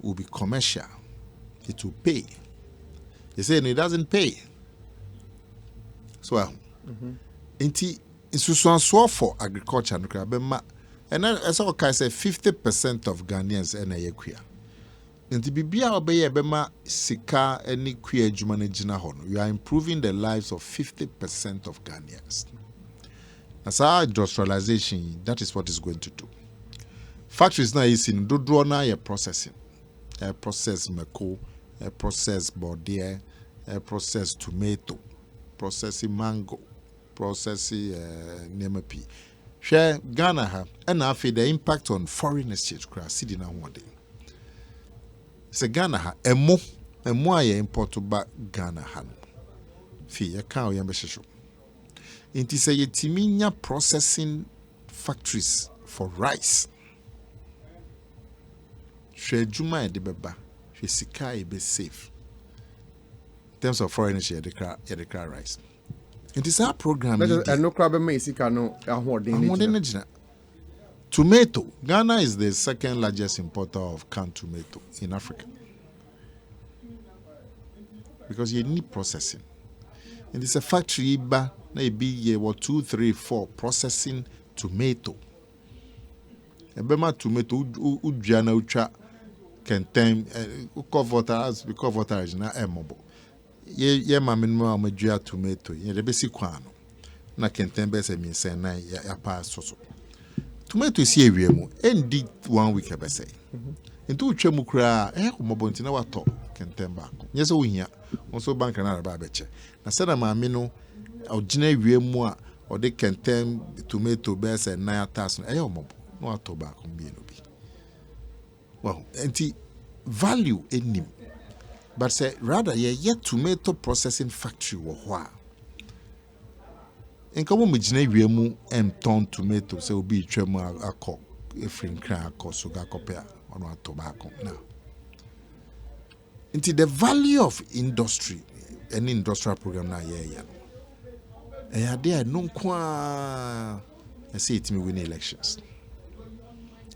will be commercial, it will pay. They say no, it doesn't pay. So inti isusuanso for agriculture no krabema and as I say 50% of Ghanaians na yekuya. Inti bibia obeye bema sika any queer adwuma na gina ho no, you are improving the lives of 50% of Ghanaians. As our industrialization, that is what it's going to do. Factories now is in dodo na ye processing. Process mako, process bordier, process tomato, processing mango, processing nemepi. Share Ghana ha and afi the impact on foreign exchange cra sidi na one day. Se Ghana ha emo aye import ba Ghana ha. Fi ye kan o yembe hwehwe. Inti se yetimi nya processing factories for rice. Share Juma de beba, she sika be safe. In terms of foreign exchange, the car rice. It is our program. And no crab me sika no ahode. Tomato. Ghana is the second largest importer of canned tomato in Africa. because you need processing. And it's a factory ba na be year 2, 3, 4 processing tomato. Ebema tomato udjana ucha kenten cover na emobo. Ye ma minimum amedua tomato. Ye de besi kwano. Na kenten be se mi se na ya pa soso. Tomato is here mu endi 1 week ebese. Into utwemu kura komobo ntina wato kenten ba ko. Nye se ohia. Onso bank na ba beche. Na se na ma mi no ogina wiemu a ode kenten tomato be se na atas no omobo no wato ba ko bi no bi. Well, enti value enim. But say rather ye tomato processing factory wo ho a. Enka mo migina wiemu ton tomato se obi twemu akọ efrin kran akọ so ga kopia ono ato ba ko now. Into the value of industry, any industrial program na ye. And there no kwa I say it me win elections.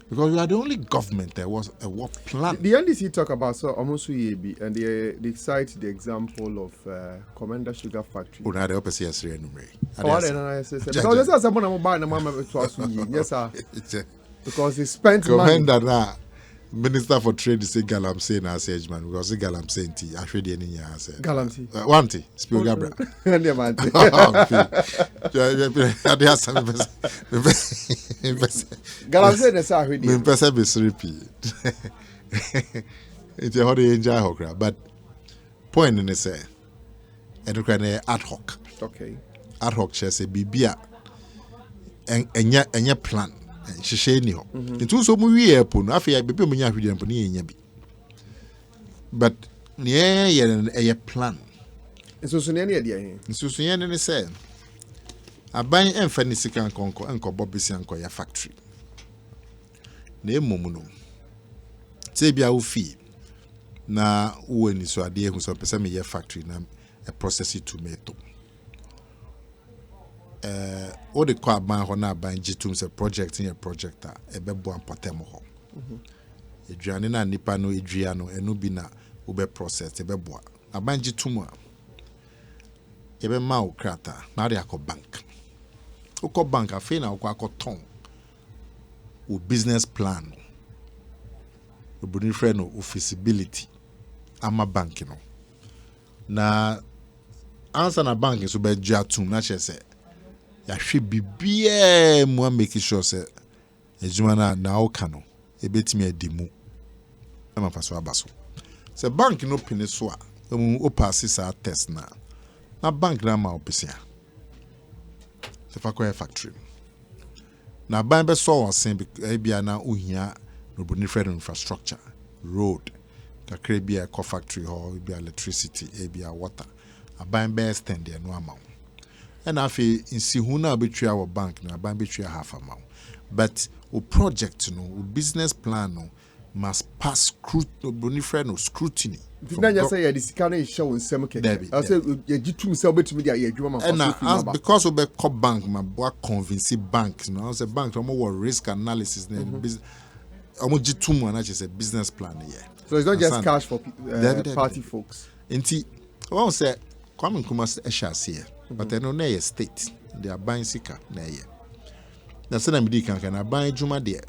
Because we are the only government that was a work plan. The NDC talk about so almost UAB and they cite the example of Commander Sugar Factory. Oh, now they open CS enumerate. Because there's someone I'm buying a mama to us. Yes, sir. Because he spent Commander money. Minister for Trade say galamsey na say man because say galamsey nti ahwede ani nya say galamsey wanti spill gabra and man ade asam galamsey na say ahwede me pese be sripi it's a hot enjoy hokra but point in say edukra na ad hoc okay ad hoc say bibia enya plan hyehyɛ ni ho ntu so mu wie epo no afia bebe mu nya hwede mpo ne yenya bi but ne ye plan nsusu ne ye de nsusu ye ne say aban emfa ne sika enko bobisi enko ya factory na emom no se bia wo fi na wo ni so ade ehu so pese me ye factory na a process tomato all the kwa ban ho na ban gitum se project in a project a ebebo ampatem ho eduane na nipa no edua no enu bi na wo be process ebebo aban gitum a ebe ma o krata na de bank ukọ bank afi na ukọ akoton o business plan o buni friend no feasibility ama bank no na answer na bank so be jatum na chese ya hwe bibie mo make sure say ejuma na oka no ebetimi adimu na mafaso abaso se bank no pini so a o pass sa test na bank na ma opisia se fa kwa factory na ban be so on sen bia na ohia no boni friend infrastructure road kakre bia co factory ho bia electricity bia water aban be extend no amount. And afi insihu na betwa our bank na ban betwa half amount but o project no o business plan no must pass scrutiny na ya say ya disika na show nsem keke I say ya gitum se obetumi dia ya adwuma ma as because we be bank ma bo convince bank no say bank no risk analysis na business omo gitum na say business plan here so it's not just cash for party folks enti won say kwame nkumas ehya but I know na state they are buying sika na ye na se na midi kan na ban juma de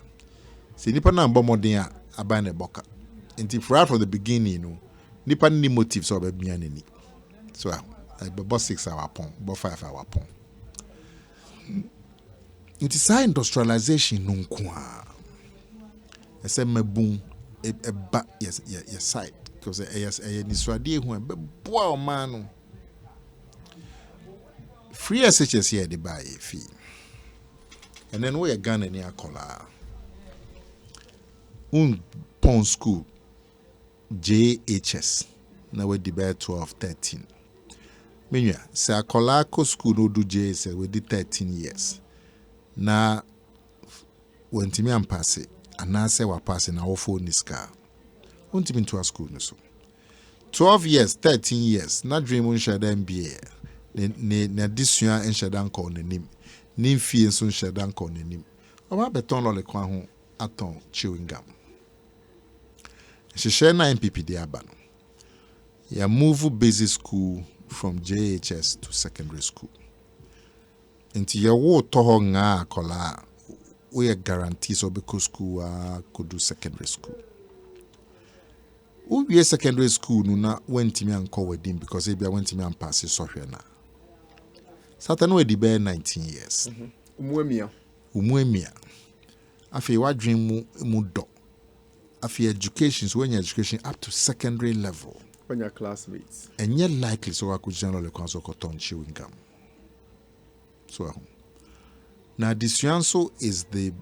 se nipa na mbo modern a aban na boka nti from the beginning no nipa ni motive so ba bia nani so about 6 hour pon about 5 hour pon nti sa industrialization no nkoa ese mabun ba yes side because ni swade hu e boa o man no free SHS here the buy fee. And then we are Ghana near Kola. Pon school JHS. Now we debate 12, 13. Meanwhile, say Kola school no do JHS we did 13 years. Now when Timmy am pass it, and now say we pass in our phone niska. Won't Timmy to a school no so. 12 years, 13 years. Not dream on share MBA. Ne addition en shedan ko nanim ni mfie nso shedan ko nanim o ma beton lo le kwa ho aton chewing gum hyehyɛ na MPP de aba no Yeah, move basic school from JHS to secondary school. Until you walk to Honga Kola, we guarantees or because school could do secondary school. We secondary school no na went to me and call wedding because they went to me and pass it software na. Satan we be 19 years. Umwemia. Afi wa dream mu do. Afi education, so when your education up to secondary level. When your classmates. And yet likely so I could generally council cotton chewing gum. So now this also is the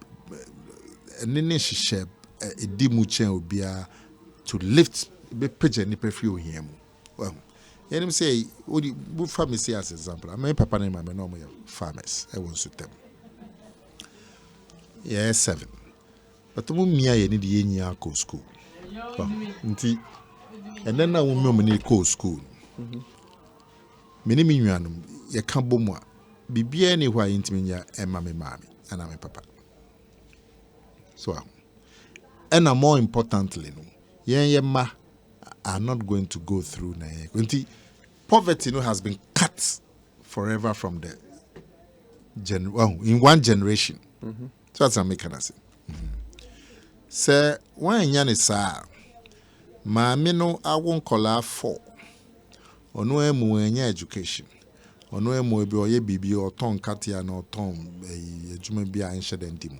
nene share a dimuchen obia to lift be page and perfume him. Well, let him say, would you family say as example? I mean, papa and my normal farmers. I want to them. Yeah, 7. But the woman I need the year go school. And then I will need go school. Many million ye can't bo moi. Be anywhere intimate and mammy, and I'm a papa. So, and more importantly, ma are not going to go through poverty has been cut forever from the in one generation. So that's what I'm making us say. Sir, when yan is ma no I won't call 4 or no education or no emu ebi or ye bibi or ton katia no ton a juma be a inshedentimu.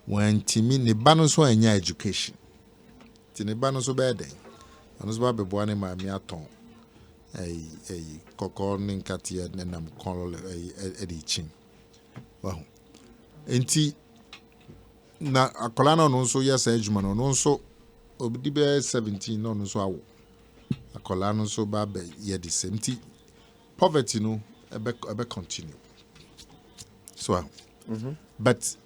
When Timmy ne banos so enya education. Tini banos so bad. Anos ba be boane ma mi aton. Koko nin katia nenam kolol edi chin. Wow. Enti na akola no so yes ejuma no so obidi be 17 no so awo. Akola no so ba be ye the same ti poverty no ebe continue. So but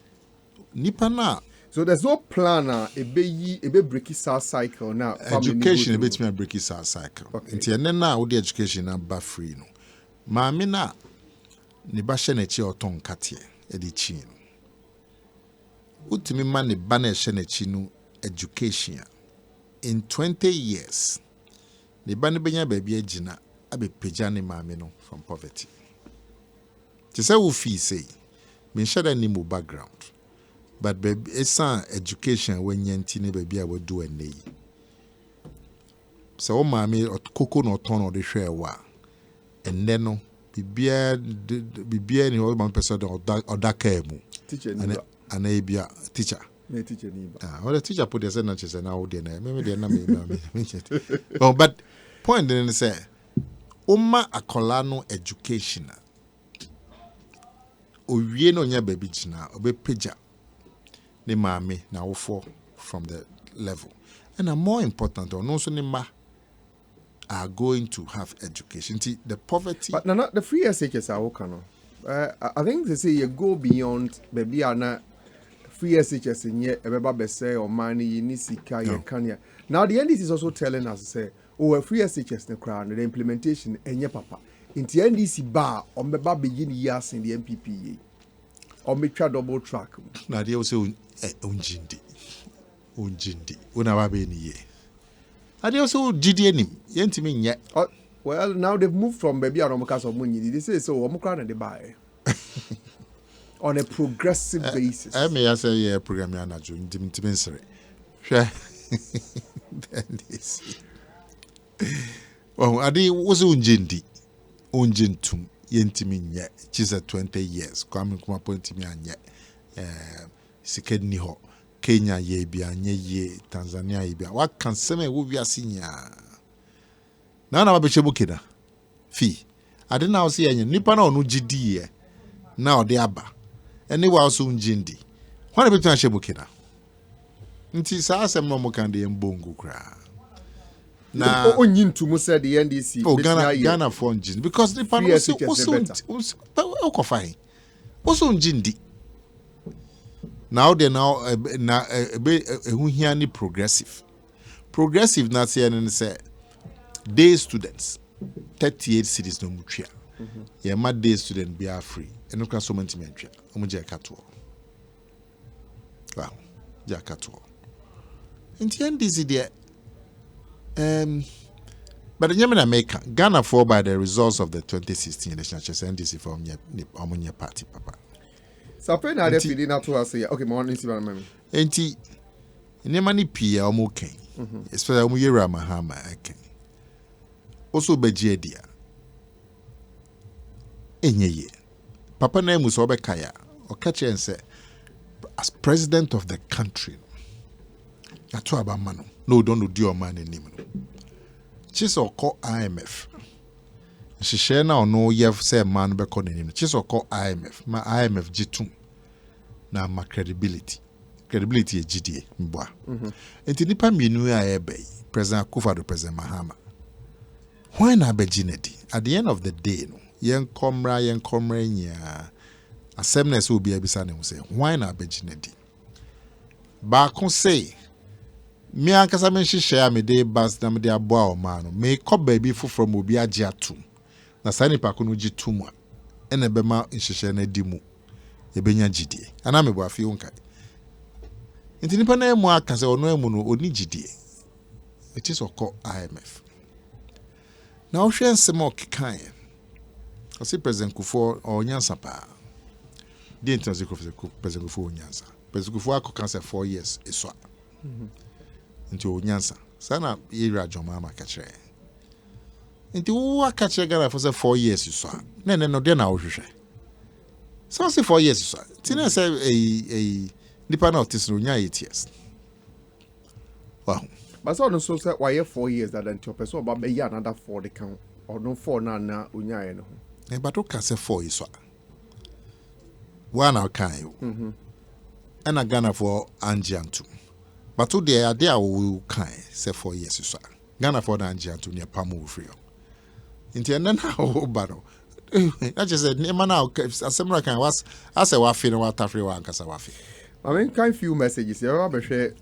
nipa na so there's no plan ebe break it cycle now. Education ebe me break it cycle. Nti ene na wo the education na ba free no. Maame na ne ba hye na chi oton kate e di chi no. Utimi ma ne ba na hye na chi no education in 20 years. Ne ba ne benya ba bia agina abe pagya ne maame no from poverty. Ti say wo fi say me share that name background. But baby, it's education when yanti ne baby I would do a nay. So mammy or cocoa no ton or the share wa. And then no be any old person or that came. Teacher and a be teacher. Teacher well the teacher put their sentences and out there. Maybe they're not. Oh, but point then say Oma akolano education. Owie no nya baby jina obe pagya ne maame na wo fall from the level. And more important, no so ne ma are going to have education. See, the poverty. But no, the free SHS are okay, no. I think they say you go beyond baby ana free SHS in here. Everybody say or money you need sika you can. Now the NDC is also telling us say, oh, a free SHS ne crown the implementation enye papa. In the NDC bar on the begin years in the MPPA or make a double track. Now they also unjindi. Una wabe ni ye. And they also GDN yentimi nye. Well, now they've moved from baby aromakas of money. They say so omukran and they buy on a progressive basis. I may say yeah program ya na jo ntimi sere. Hwe. Then this. Well, ade was unjindi. Unjintum yentimi nye. Chisa 20 years. Kwame kuma point mi anye. Sikeni ho. Kenya ye bia nye ye Tanzania ye bia. Wa kan seme wo wiase nya. Na ba beche bukida. Fi. Ade na o se anye nipa na onu gidi ye. Na ode aba. Eni wa so unjindi. Hwana betu na shebukida. Nti sa asem no mo kan de mbongo kra. Na onyintu mo said the NDC Ghana for unjindi because the pan also fine. Also unjindi. Now they now progressive. Progressive na say and say day students 38 cities no mutua. Yeah, my day student be are free. And no so many mentia. Omuja kato. Wow. Ja kato. In the end is there But the Yemen America, Ghana fall by the results of the 2016 election, NDC from your party, Papa. Sapen na de feeding na to us okay, mo wan see ba mami. Enti Nemani Pia Omoken, especially Muyera Mahama, also Bejedia. Enye Papa name was Obekaya, or catch and say, as president of the country, that's about mano. No, don't do your man in him. She's or call IMF. She share now no yev say man be calling him. She's or call IMF. My IMF G2. Now my credibility is GDA mbwa. Enti nipa minu ya ebe President Akufo-Addo, President Mahama. Why na be ginedi? At the end of the day, no, yen komra nya assembly will be abisa ne say why na be ginedi? Ba kon say me ankasa me hyehyɛ a me de bas na me de aboa o ma no me kɔ baabi foforo mo bi agye atum na saa nipa ko no gye tum a ɛna bɛma nhyehyɛ na di mu ebenya gidie ana me bo afi wonka nti nipa na emu aka sɛ ɔno emu no oni gidie it is ɔkɔ IMF na ɔhwɛ nsɛm a ɔkekan ɔsi president Kufuor ɔnyansa paa di ntansi president Kufuor ɔnyansa president Kufuor akɔka sɛ 4 years eswa into Nyansa. Sana area Jomama catcher. Into what catcher Ghana for 4 years you saw. No, then I was. So I say 4 years you saw. Tina say a nipa na otis no nya 8 years. Wow. But so no so say why 4 years that then your person about be another 4 the count or no 4 na unya no. But okay say 4 you saw. One our kind. And a Ghana for Anjiantu. But today, I will kind say 4 years. So Ghana for the Angia to near Pamu free. In the end, now, battle. I just said, Nemana, a similar kind was as a waffy and what Africa and Casawafi. I mean, kind few messages. You ever share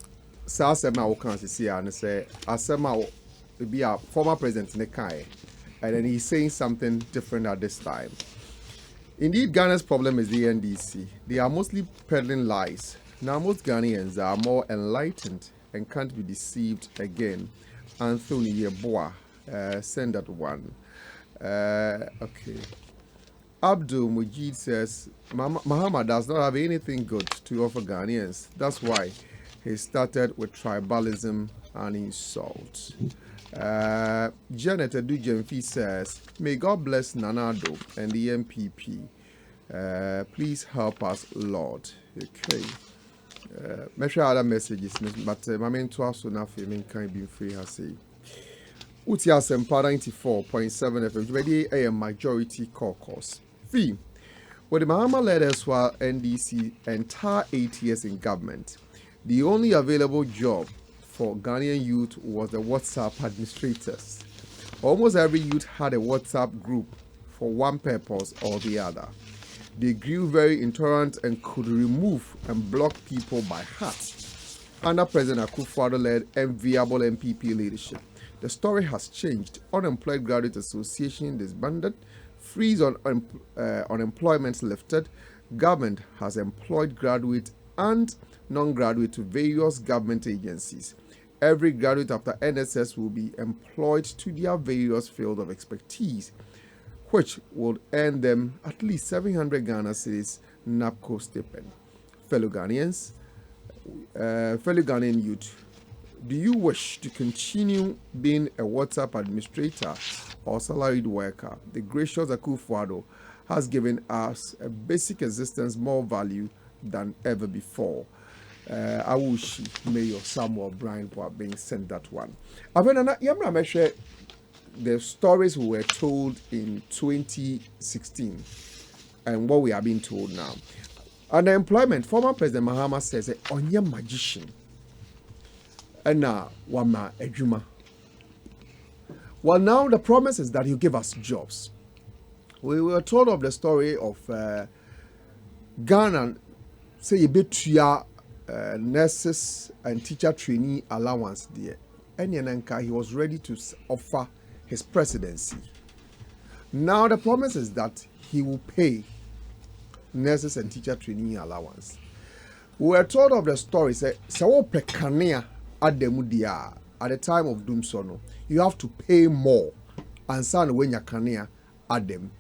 Sasema will come to see and say, Asema will be a former president in the Kai, and then he's saying something different at this time. Indeed, Ghana's problem is the NDC. They are mostly peddling lies. Now, most Ghanaians are more enlightened and can't be deceived again. Anthony Yeboah, send that one. Okay. Abdul Mujid says, Mahama does not have anything good to offer Ghanaians. That's why he started with tribalism and insult. Janet Adujemfi says, may God bless Nanado and the MPP. Please help us, Lord. Okay. Make sure other messages, but my main to us enough, I mean, can be free. I say, Utia Sempa 94.7 FM, ready a majority caucus. Fee, when the Mahama led us while NDC entire 8 years in government, the only available job for Ghanaian youth was the WhatsApp administrators. Almost every youth had a WhatsApp group for one purpose or the other. They grew very intolerant and could remove and block people by heart. Under President Akufo-Addo led enviable MPP leadership, the story has changed. Unemployed Graduate Association disbanded, freeze on unemployment lifted, government has employed graduate and non-graduate to various government agencies. Every graduate after NSS will be employed to their various field of expertise, which will earn them at least 700 Ghana cedis NAPCO stipend. Fellow Ghanaians, fellow Ghanaian youth, do you wish to continue being a WhatsApp administrator or salaried worker? The gracious Akufo-Addo has given us a basic existence more value than ever before. Awushi Mayor Samuel Brian for being sent that one. The stories we were told in 2016 and what we are being told now. Unemployment, former President Mahama says, onye magician. And now, wama ejuma. Well, now the promise is that he'll give us jobs. We were told of the story of Ghana, say a bit nurses and teacher trainee allowance there. And he was ready to offer his presidency. Now the promise is that he will pay nurses and teacher trainee allowance. We were told of the story, say, Sawo Pekania Ademudia at the time of doom sono, you have to pay more and son when you can add them.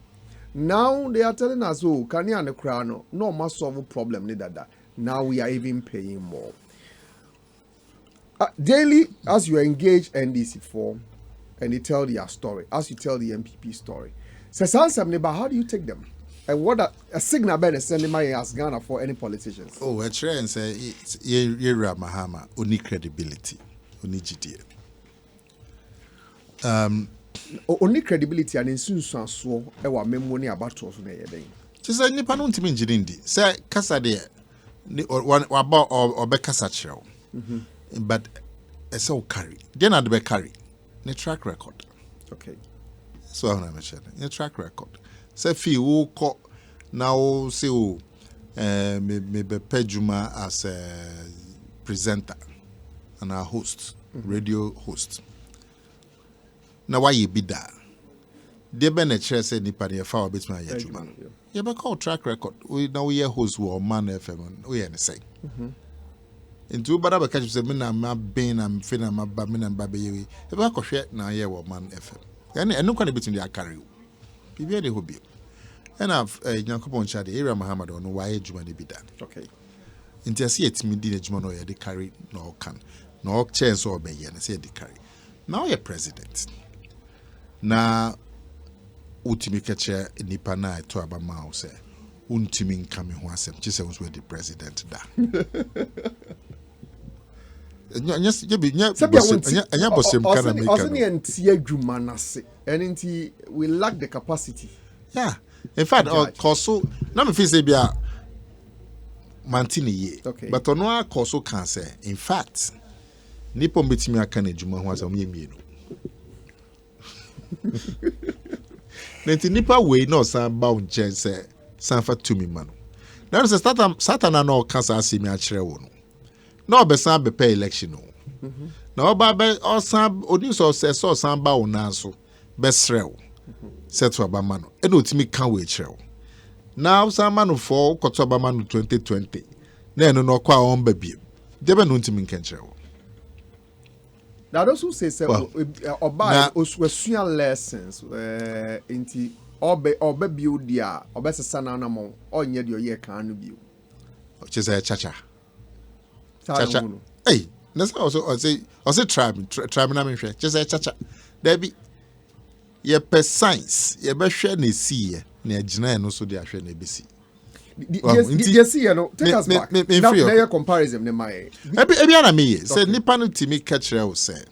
Now they are telling us, oh, Kanye and the crown, no must solve a problem, that. Now we are even paying more. Daily, as you engage NDC for, and they tell their story, as you tell the MPP story, how do you take them? And what a signal Ben is sending my as Ghana for any politicians? Oh, I try and say, Yera Mahama, only credibility, only GDA. Only credibility and in soon so our memory about us. Just a nipa no ntimi njirindi. Say kasa de about or be kasa chero. But so carry. Then I'd be carry. The track record. Okay. So I mention the track record. Say fi wo ko now say o me be pejuma as a presenter and a host, radio host. Na why you be that? They be na chere say nipa dey fa obetuma yejuma. You be call track record. We now we host wo man FM we na say. Into bada be catch say me na ma ben am fe na ma ba me na ba be ye. E be akwohwe na ye wo man FM. Yani enu kwa na betun dey carry. Bibia dey hobi. And I've Yankopon Chade area Muhammad on why ejuma dey be that. Okay. Into see etimi di ejuma no ye dey carry no can. No chance or be ye na say dey carry. Now you're president. Na utimi keche nipa na to abama o se untimi nka me ho asem chi se unso the president da. Yes, you be nya bosem kana make. Also ni anti adwuma na se. And we lack the capacity. Yeah. In fact, koso na me feel say bia mantini ye. Okay. But ono a koso can say in fact nipa mbetimi aka na adwuma ho asem ye mienu. Nenti nipa we no san ba unchen say san fa tumi ma no. Na say Satan na no cancer asemi a kire wo no. Na obesan be pay election no. Na oba be osan oni so say san ba wo na so be srew. Setwa ba ma no. E no timi kan we kire wo. Na san ma no for koto ba ma no 2020. Na eno no kwa on ba biem. Debe no timi kan kire wo. Now those who say oba osua lessons inti obe build dia obe sesa na na mo onye de oye kan no bio. Chese chacha. Hey, that's also say tribe na me hwe. Chese chacha. There be ye per science ye be hwe na si ye na agina no so de ahwe na be si. Yes, you know, take us back. Now your comparison, my. Ebi ana me say nipa no timi catch o say.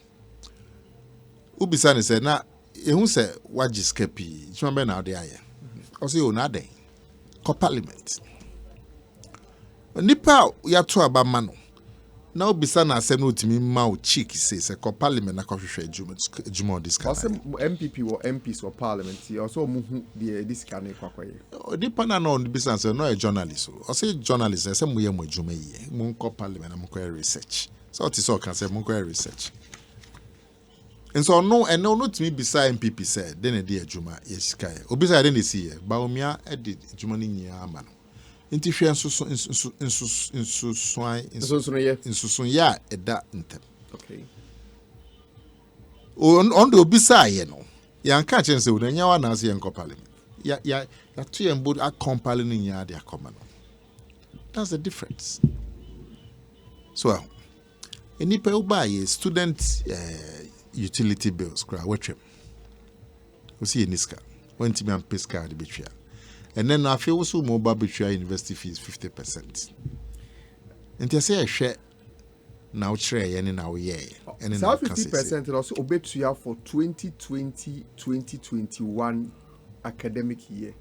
Ubisa ne say na ehun say wajiska pi. Chuma be na ode aye. O say o na den. Ko parliament. Nipa ya to aba ma no. Na ubisa na asem no timi ma o cheek say ko parliament na ko hwehwe juma this kind. Also MPP or MPs or parliament also muhu this kind of kwakoye. Nipa na no ubisa say no a journalist. O say journalist say mo ye mo juma yi. Mo ko parliament na mo ko research. So it is all can say mo ko research. And so no and no to me beside MPP said then a dear Juma yes sky. Obisa I didn't see Baumia edit Juma ni amano. Inti hwe nso ya eda ntem. Okay. On the obisa ye no. Ya nka chen se unanya wa na se ye parliament. Ya to ye mbo a compile ni nya de akoma no. That's the difference. So enipa uba ye student utility bills kra wetwem. We see niska. When to me and pesca the betria. And then I feel also mobile betria university fees 50%. And they say a share now tray and now yeah. And 50% also obey to you for 2020-2021 academic year.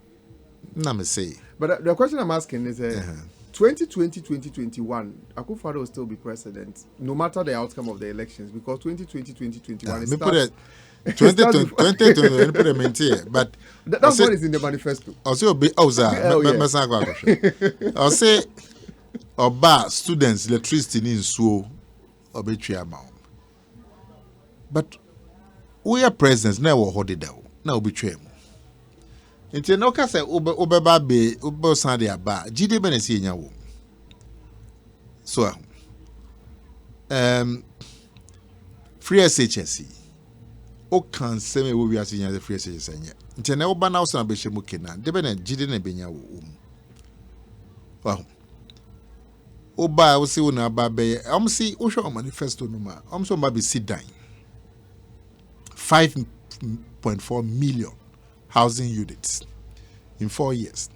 Na me say. But the question I'm asking is 2020-2021, Akufo-Addo will still be president, no matter the outcome of the elections, because 2020-2021 is 2020 put them in here, but that's what is in the manifesto. Also, I'll say, Oba students electricity in so obetry amount. But we are presidents now hold it down. Now obetry. Nti no ka say obeba be obo san de aba gide be na si enya wo. So free SHS o kan sɛ me wo wi ase nya free SHS anya nti na wo ba na wo san be hye mu kenan de be na gide na benya wo mu wa o ba wo se wo na ba be am si wo hwe manifesto no ma am so ma be sit down 5.4 million housing units in 4 years.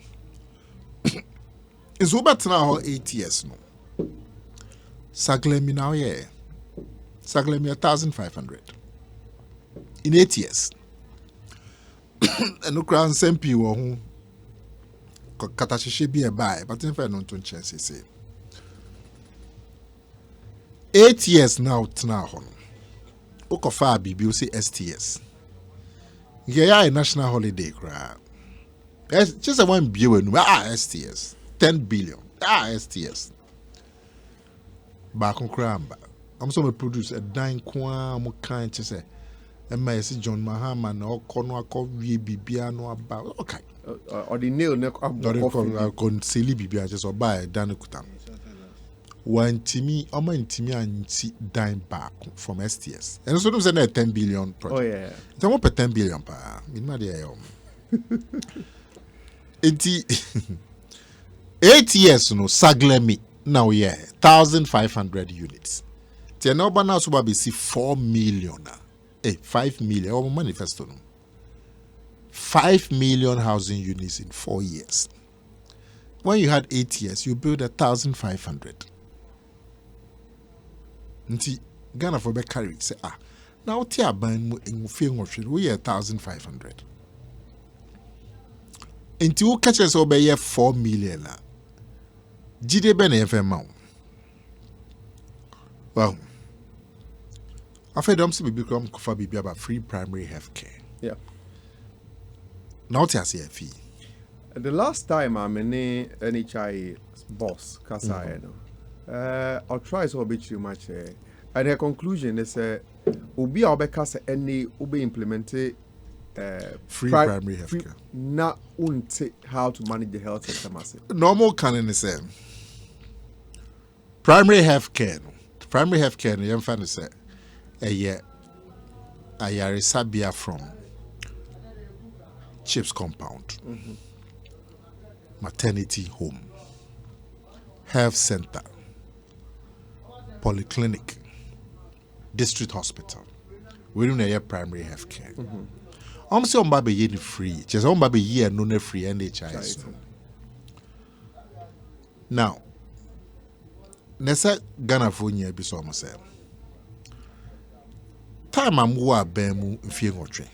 It's over now 8 years no. Saglemi now yeah. Saglemi 1,500 in 8 years. And no crown sempi wo hu katasheshe bi e bai but in fact no to chance say 8 years now tna ho no. Okofa bibi o say STS. Yeah, a national holiday cry. Just a one billion STS 10 billion STS back on cramba. I'm so produce a dine kwa mo kind to say and my John Mahama no kono ako wie bibia no about okay or the nail neck up kon seli bibia just or buy dan kutam one timi o man timi anti dine back from STS and so them say na 10 billion project. Oh yeah. They want 10 billion pa minima dey 8 years no saglemi now yeah 1,500 units. Tie na oba na so ba be see 4 million 5 million or manifesto no 5 million housing units in 4 years. When you had 8 years you build 1,500. Nti Ghana for be carry say now ti aban mu fe nwhwe we 1,500. Nti wo catch us obey 4 million la. Jide be na FM ma. Well, after them see become kofa bibi about free primary health care. Yeah. Now ti ase fee. The last time I'm in NHI boss kasa I'll try so a bit too much and her conclusion is obi a obeka say any obi implemented free primary health care. Na unte how to manage the health system massive. Normal can in the same. Primary health care. Primary health care you find say a year Sabia from Chips compound. Maternity home. Health center. Polyclinic. District hospital. We don't have primary health care. I'm saying on be free. Just on be year no free NHIS. Now, nessa Ghana for year be so say. Time am wo abemu mfie ngotwe.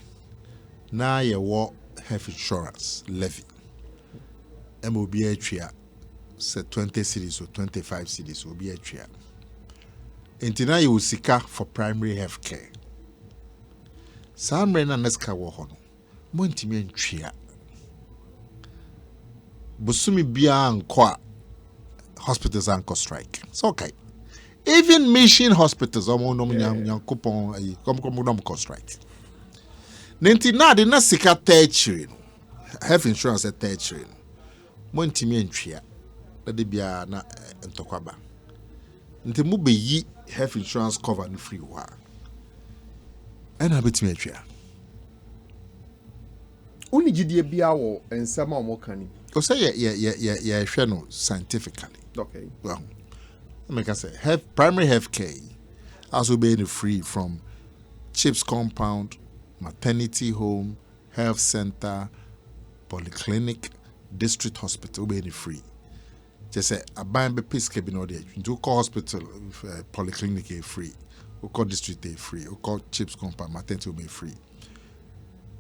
Na ye wo health insurance levy. MOB atwa say 20 cities or 25 cities will be atwa. Entina you sika for primary health care. Sam rena neska wo ho no. Mo ntimi antwea. Busumi bia anko hospitals anko strike. It's okay. Even mission hospitals omo no nyankopon kom no strike. Nenti na de na sika tertiary no. Health insurance at tertiary no. Mo ntimi antwea. Na de bia na ntokwaba. Nti mu be yi health insurance cover no free wa. And I bet me atwea. Only GDA bia wo ensema o mo kani. O say yeah hwe no scientifically. Okay. Well, like I say, primary health care also being free from Chips compound, maternity home, health center, polyclinic, district hospital being free. Just say a buying be peace cabin or there. Do call hospital, polyclinic is free. We call district is free. We call Chips compound, maternity home is free.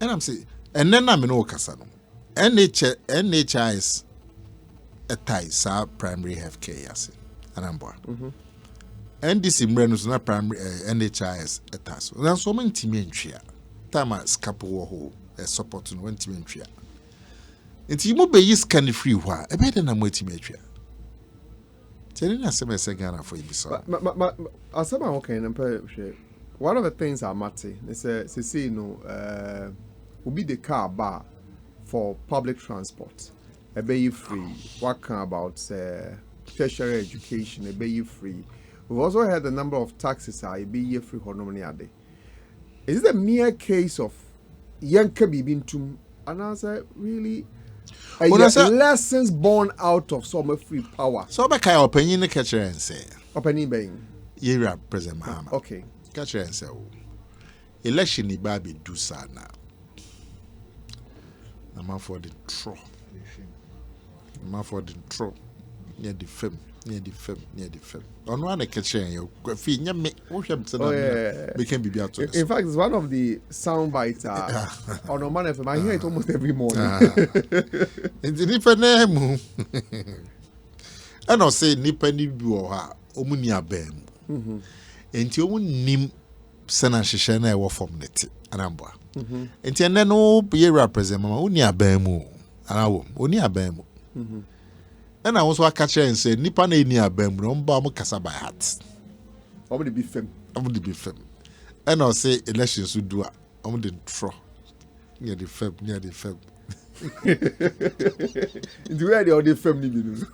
And I'm saying, and then I'm in Okasano. NHIS a tie sa primary health care yasi. Anambwa. NDC mrenos na primary NHIS a task. Then so many team entry. Tama scapo ho support no team entry. Nti you be yi scan free hwa. E be na mo team entry. Tell na say me Ghana for you so. Asama okay na hwe. One of the things I mate is say no will be the car bar for public transport. A be free. What can about tertiary education? A be free. We've also heard the number of taxes are be year free honomaniade. Is it a mere case of yanka bibintum and answer really lessons born out of some free power? So back our opinion catcher and say Opening bang. Year President Mahama. Okay. Catcher and say election ni baby do sana. I'm for the tro. I'm for the tro. Near the film. Near the film. On one catcher you fee me became be out. In fact, it's one of the sound bites on a Manifesto. I hear it almost every morning. It's a different name. And I'll say nipa ni bi wo ha omuni abam. Enti omu nim sana hyehyɛ na ɛwɔ fam neti anamboa. Enti ene no be represent mama oni abam mu. Anawo oni abam mu. And I also catch and say nipa na ni abam no mba mo kasa by heart. Omu de be fem. Omu de be fem. And I'll say elections do a omu de tro. Near the fem. Into where the other fem ni bi.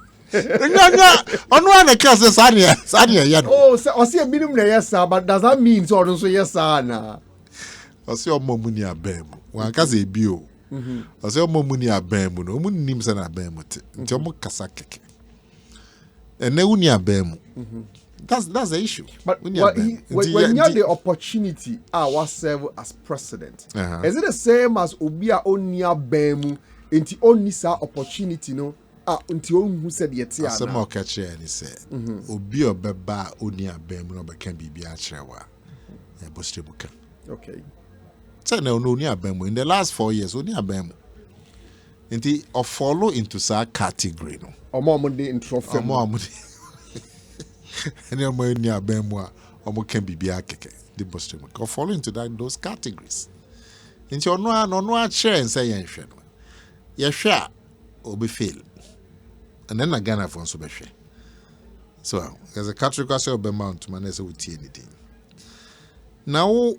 On one case Sanya ya no. Oh, so I see a minimum yes sir, but does that mean so don't say yes sir na? I see o mo muni abam. Wan kasa ebi o. I say o mo muni abam no. Omu nim se na abam te. Nti o mo kasa keke. Ene uni abam. That's the issue. But when you have the opportunity was serve as president, is it the same as Obia Onia Bemu into only sa opportunity no? Until who said yet some more catcher and he said, Obi Obeba Onia Bemu no can be Biachewa. Okay. So no Onia Bemu in the last 4 years, Onia Bemu. And he follow into sa category no. Or more money in trophy. More money. And your money near Bemwa or can be Biakeke, the Boston. Or fall into those categories. Into your no chair and say, yes, sure, or be fail. And then again, I found so be share. So, as a Catholic, I say, Bemount to manage with anything. Now,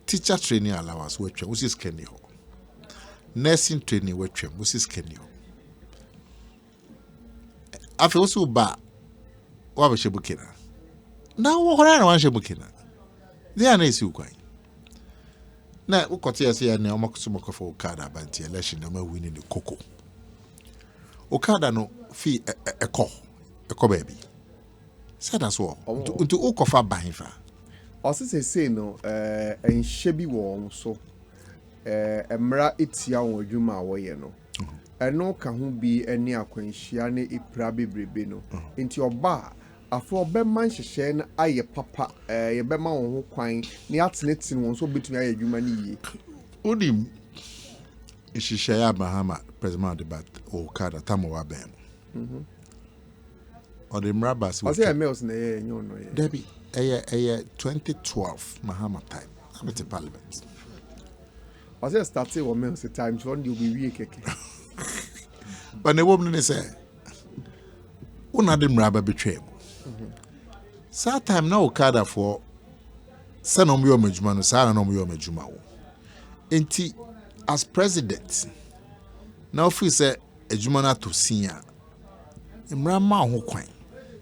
teacher training allowance, which is Kenny. Nursing training, which is Kenny. I feel so bad. Wa bukina. Na wo hora na wan bukina. Dia na esi ukwan. Na ukote ase ya ne omakusumo kofa Okada banti election na ma win ni koko. Okada no fi eko baby. Say that's all. Unto ukofa banfa. Ose say no enhye bi wo so emra etia won adwuma wo ye no. Eno ka ho bi ani akwanhia ne ipra bebrebe no. Enti oba afọ bema nhyehyɛ na ayɛ papa ye bema won ho kwan ne atenetin won so betumi ayɛ adwuma ne yie. Odim nhyehyɛ ya Bahama president debat Okada tamowa bem. Odim rabas we say emails na ye nyo no ye. Debi eye 2012 Mahama time. I'm at parliament. I say started one mails time so you be wie keke. But the woman say una dem raba betwem. Sa time na Okada for sa no mo adwuma no sa na no mo adwuma wo. Enti as president now feel say adwuma na to sia. Imra ma ho kwan.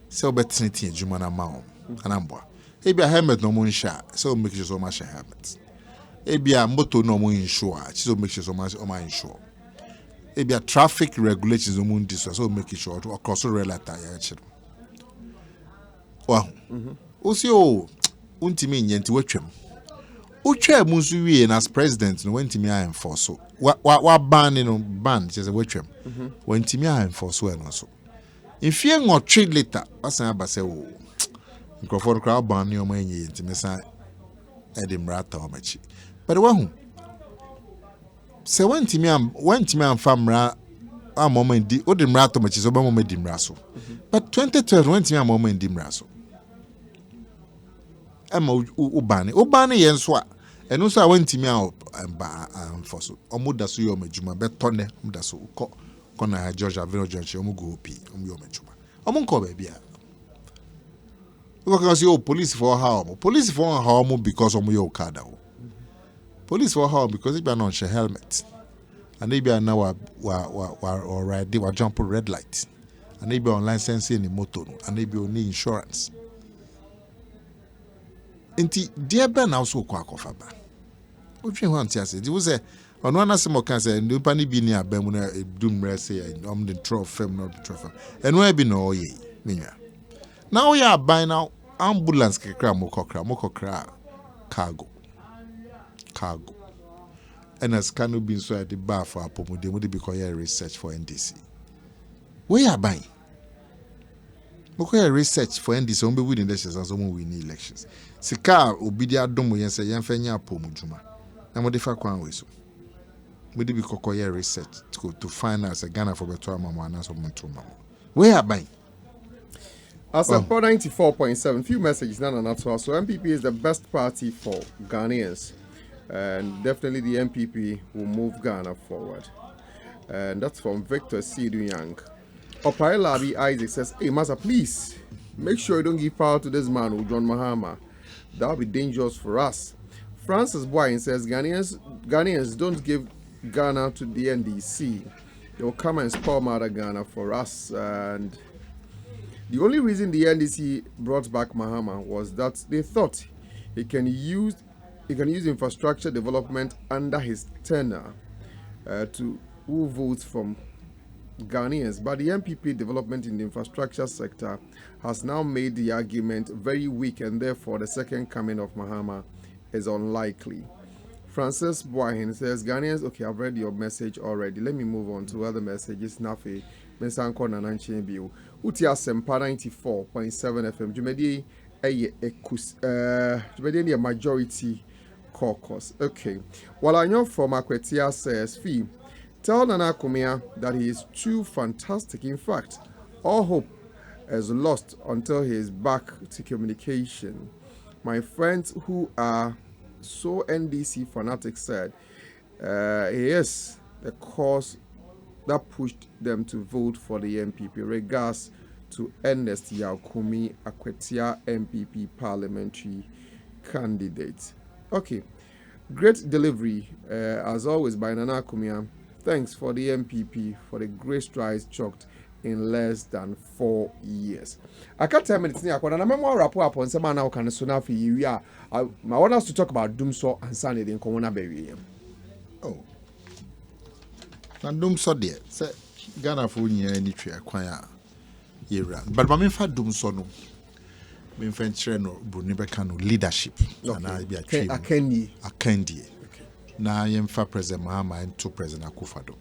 Say obetene adwuma na ma ho. Anamboa. Ebia helmet no mo nsha, so make sure so much helmet. Ebia moto no mo insure, so make sure so much o ma insure. Ebia traffic regulations no mo ndiso, so make sure to across red light ya chiro. Wow. Osi o untimi nyenti watwam. Utwa mu nso wie as president no wantimi a enforce. Wa ban no ban just watwam. Wantimi a enforce we no so. Ifie ngotwe later, asan abase o. Microphone crowd ban ni o ma enye ntimi san edimrata o machi. But wahu. Se wantimi am famra a moment di odimrata machi so ba mo medimra so. But 2012 wantimi am moment dimra so. Ema ubani yenso a eno so a wantimi a enforce omuda so yo madwuma betone omuda so ko na George Avenue George omugo opi omu yo madwuma omunko ba bia because you police for how because omu yo Okada police for how because if you are not share helmet and if you are now wa jump red light and if you are on license in motor and if you need insurance Inti dear Ben also quackofaba. Which you want to say? It was a on one as more can say, no panny be near Bemuna, doom mercy, and the trough, fem not the trough. And where be no ye, Minya. Now we are by now ambulance mokokra cargo. And as canoe been so at the bar for Apomo, they would be research for NDC. We are buying. Mokoya research for NDC on be within elections and some win elections. Sika obidia domo yen say yen fenya Apomo juma. Na mo defa kwan we so. We be kokoya research to find us a Ghana for better mama and so monto mama. We are buying. As a 94.7, few messages now and so MPP is the best party for Ghanaians. And definitely the MPP will move Ghana forward. And that's from Victor Sidu Young. Opai Labi Isaac says, hey, Master, please make sure you don't give power to this man, John Mahama. That will be dangerous for us. Francis Boyne says, Ghanaians don't give Ghana to the NDC. They will come and spoil Mother Ghana for us. And the only reason the NDC brought back Mahama was that they thought he can use infrastructure development under his tenure to woo votes from Ghanaians. But the MPP development in the infrastructure sector has now made the argument very weak, and therefore the second coming of Mahama is unlikely. Francis Boyhin says, Ghanaians, okay, I've read your message already. Let me move on to other messages. Nafi, Mensanko Nananchi Biu. Utia Sempa 94.7 FM. Jumedi a majority caucus. Okay. While I know from Akwetia says, Fee, tell Nana Akomea that he is too fantastic. In fact, all hope is lost until he is back to communication. My friends who are so NDC fanatics said he is the cause that pushed them to vote for the MPP. Regards to Ernest Yaokumi Akwetia MPP parliamentary candidate. Okay, great delivery as always by Nana Akomea. Thanks for the MPP for the great strides chalked in less than 4 years. I can't tell me it's near. When I'm more rapport upon some man now can soon after you. I want us to talk about Doomso and Sandy in Corona Berry. Oh, and Doomso dear, say Ghana for any tree acquire year. But my fa Doomso no. Me venture no Brunibekano leadership. And I be a tree. A candy. Na yemfa President Mahama and to President Akufo-Addo.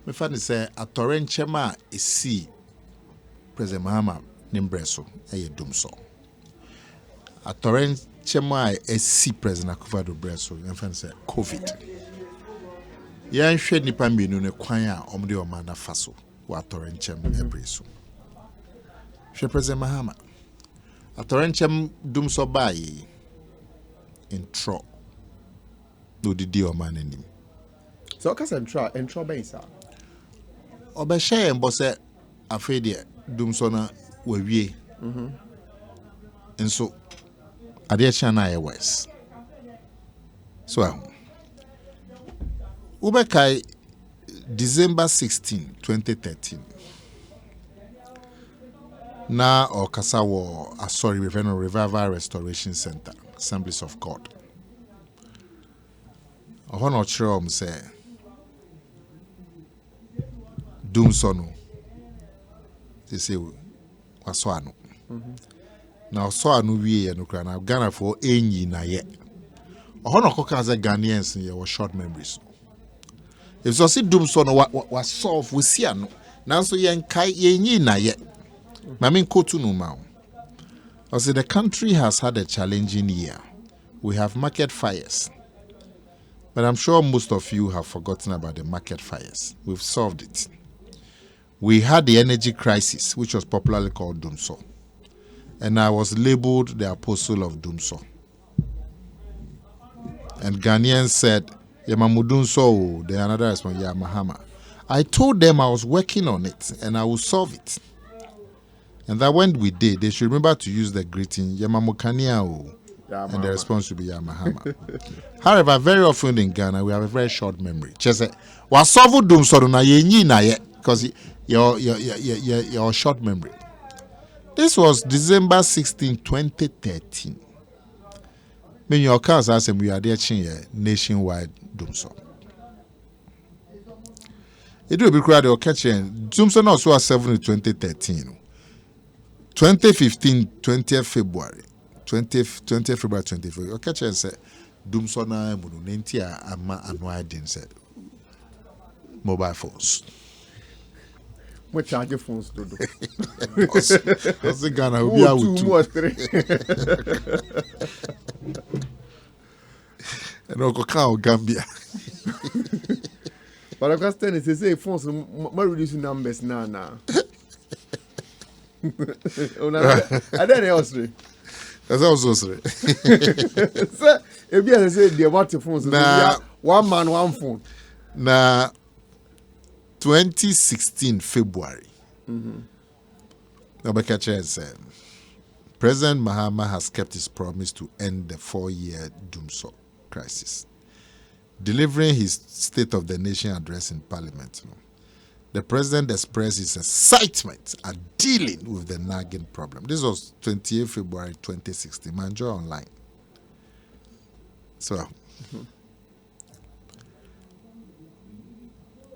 Me fa say a torrent chema esi President Mahama nimbreso eye Doomso. A torrent chema esi President Akufo-Addo breso yemfa say COVID. Yan hwe nipa mbinu ne kwan a omde o mana faso wa torrent chema ebreso. Hwe President Mahama. A torrent chem Doomso baye intro. No didi o man enim. So ka central ben sa. Obehye embo se afede Doomso na wawie. Enso ade chana ye west. So Ubekai December 16, 2013. Na okasa wo Asori Revival Restoration Center, Assemblies of God. Ohono chrom say Doomso no. They say waso ano. Na so anu wie no kra na Ghana for enyi na ye. Ohono koka say Ghanaians ye were short memories. If so see Doomso no was solve we see ano. Nanso yen kai enyi na ye. Mamin kotu no ma. I say the country has had a challenging year. We have market fires. But I'm sure most of you have forgotten about the market fires. We've solved it. We had the energy crisis, which was popularly called Doomso. And I was labeled the apostle of Doomso. And Ghanaians said, Yamamu Doomso, then another response, Ya Mahama. I told them I was working on it and I will solve it. And that when we did, they should remember to use the greeting, Yamamu Kaniao. And the response will be Yamahama. However, very often in Ghana, we have a very short memory. Just say, "Wasovu Doomso na yenyi na ye," because your short memory. This was December 16, 2013. When your cars as we are there nationwide doom so. It will be crowded or catching Doomson also 7 2013. 2015, 20th February. 20th February 24. Or catch and say Doomson na Mununtia ama annoyed said mobile phones. What charge phones to do? That's the Ghana will be out with 2. And Oko Gambia. But I can stand it to say phones more reducing numbers now. I don't know. That's also sorry. Sir, if you say the what phones, one man, one phone. Na 2016 February. Nabakacha said, President Mahama has kept his promise to end the 4-year doomsday crisis. Delivering his State of the Nation address in Parliament, the president expressed his excitement at dealing with the nagging problem. This was 28 February 2016. Manjo online. So,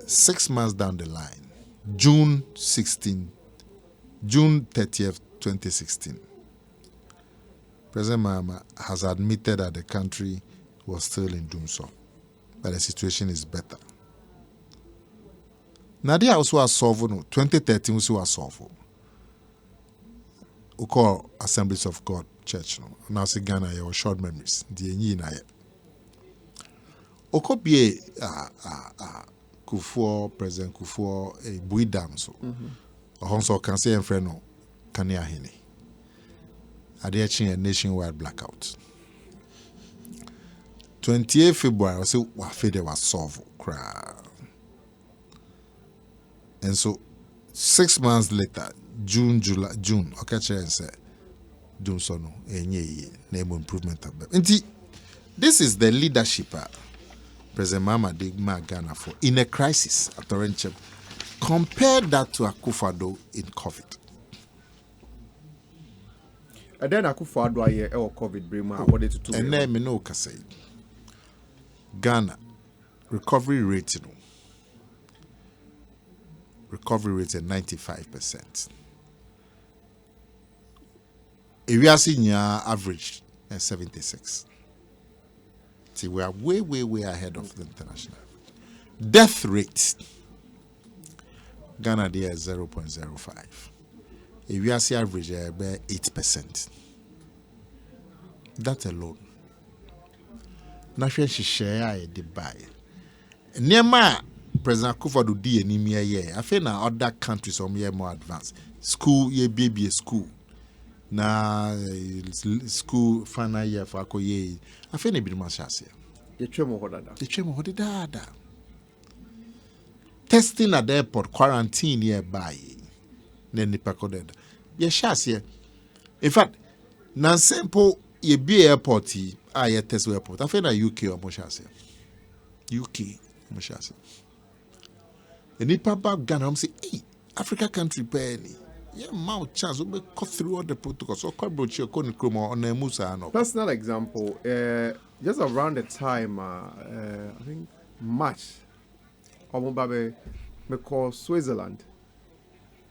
6 months down the line, June 30th, 2016, President Mahama has admitted that the country was still in doomsday, but the situation is better. Nadia also was solved. 2013 also was solved. We call Assemblies of God Church. Now, see Ghana, your short memories. The enyi na ye. Okobie Kufuor, President Kufuor, Buidam so. Also can say friend no Kania Hene. Adeachin a nationwide blackout. 28 February, I say wafede was solved. And so 6 months later, June, okay, and say, doom so no, name improvement. This is the leadership President Mahama did Ghana for in a crisis at Orange. Compare that to Akufo-Addo in COVID. And then Akufo-Addo aye COVID bring ma what to do. And then me no say Ghana recovery rate at 95%. If we are seeing average at 76. See, we are way ahead of the international. Death rate, Ghana there is 0.05. If we are seeing average about 8%. That alone. National share the buy. Nema President Akufo-Addo di enimia ye. I feel na other countries are more advanced. School ye baby school. Na school final year for akoye. I feel na bi ma shase. Ye twemo hodada. Testing at the airport, quarantine nearby. Then the pacoded. Ye shase. In fact, na simple ye be airport ye test airport. I feel na UK or mo shase. UK mo shase. And if Papa Ghana say, hey, Africa country penny. Yeah, mouth chance we cut through all the protocols. So quite broach your on the Musa. Personal example, just around the time I think March, Omobabe me call Switzerland.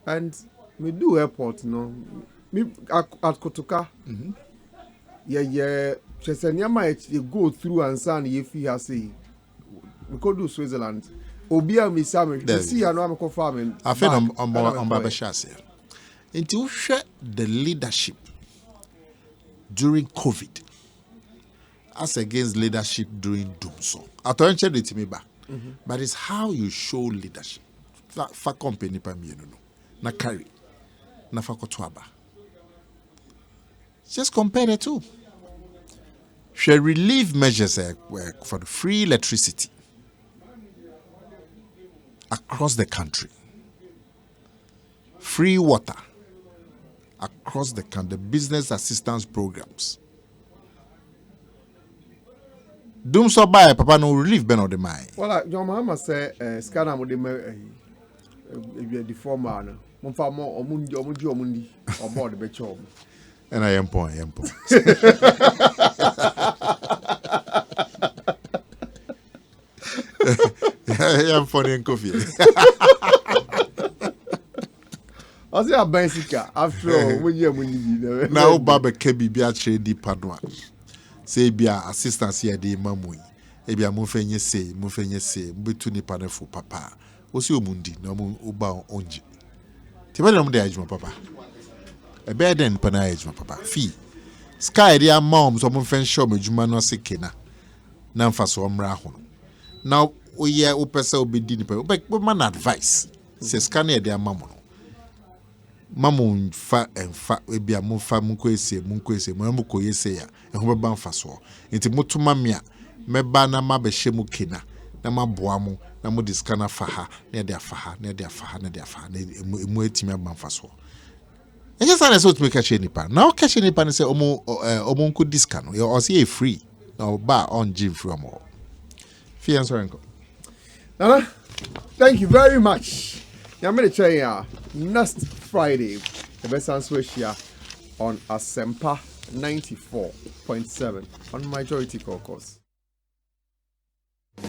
And me do airport, me at Kotoka. Yeah. You go through and san if you have say we could do Switzerland. Obia mi same see I know I'm confirming. I feel on Babashase. Until share the leadership during COVID as against leadership during doomsday. I don't share it to me back. But it's how you show leadership. Fa company pa mi no. Na carry. Na fa kotwaba. Just compare the two. Share relief measures for the free electricity across the country. Free water across the country. Business assistance programs. Doom so by Papa no relief ben on the mind. Well, John Mahama say scanner mo de the former no. Mo fa mo omundi oboard be chop. And I am point. I'm funny and coffee. I say a bicycle. After all, when you're Now, Baba Kebi be a trade padua. Say be a assistance here, the mamui. Ebi a mufenye say, between the for papa. What's your mundi? No uba onji. Tiba de age, my papa. A bed then pana age, my papa. Fee. Sky, dear moms, or mufen show me Jumano Sekena. Namfas or Mrahon. Now, we are upesa obi dinipe. But man advice. Says Scania, dear mamma. Mamun fa and fa ebi a munfa munkwese mamuko yese ya ehwo beba mfa so enti mutuma mia meba na mabehye mu kena na maboa mu na mu diskana fa ha na de afa ha na de afa ha na de afa na emu etimi aba mfa so enye sa na so tumi ka che nipa na o ka che nipa ne se omo nku diskano yo o se free na o ba on gym from all fi answer enko Nana, thank you very much. I'm going to tell you next Friday, the best answer here on Asempa 94.7 on Majority Caucus.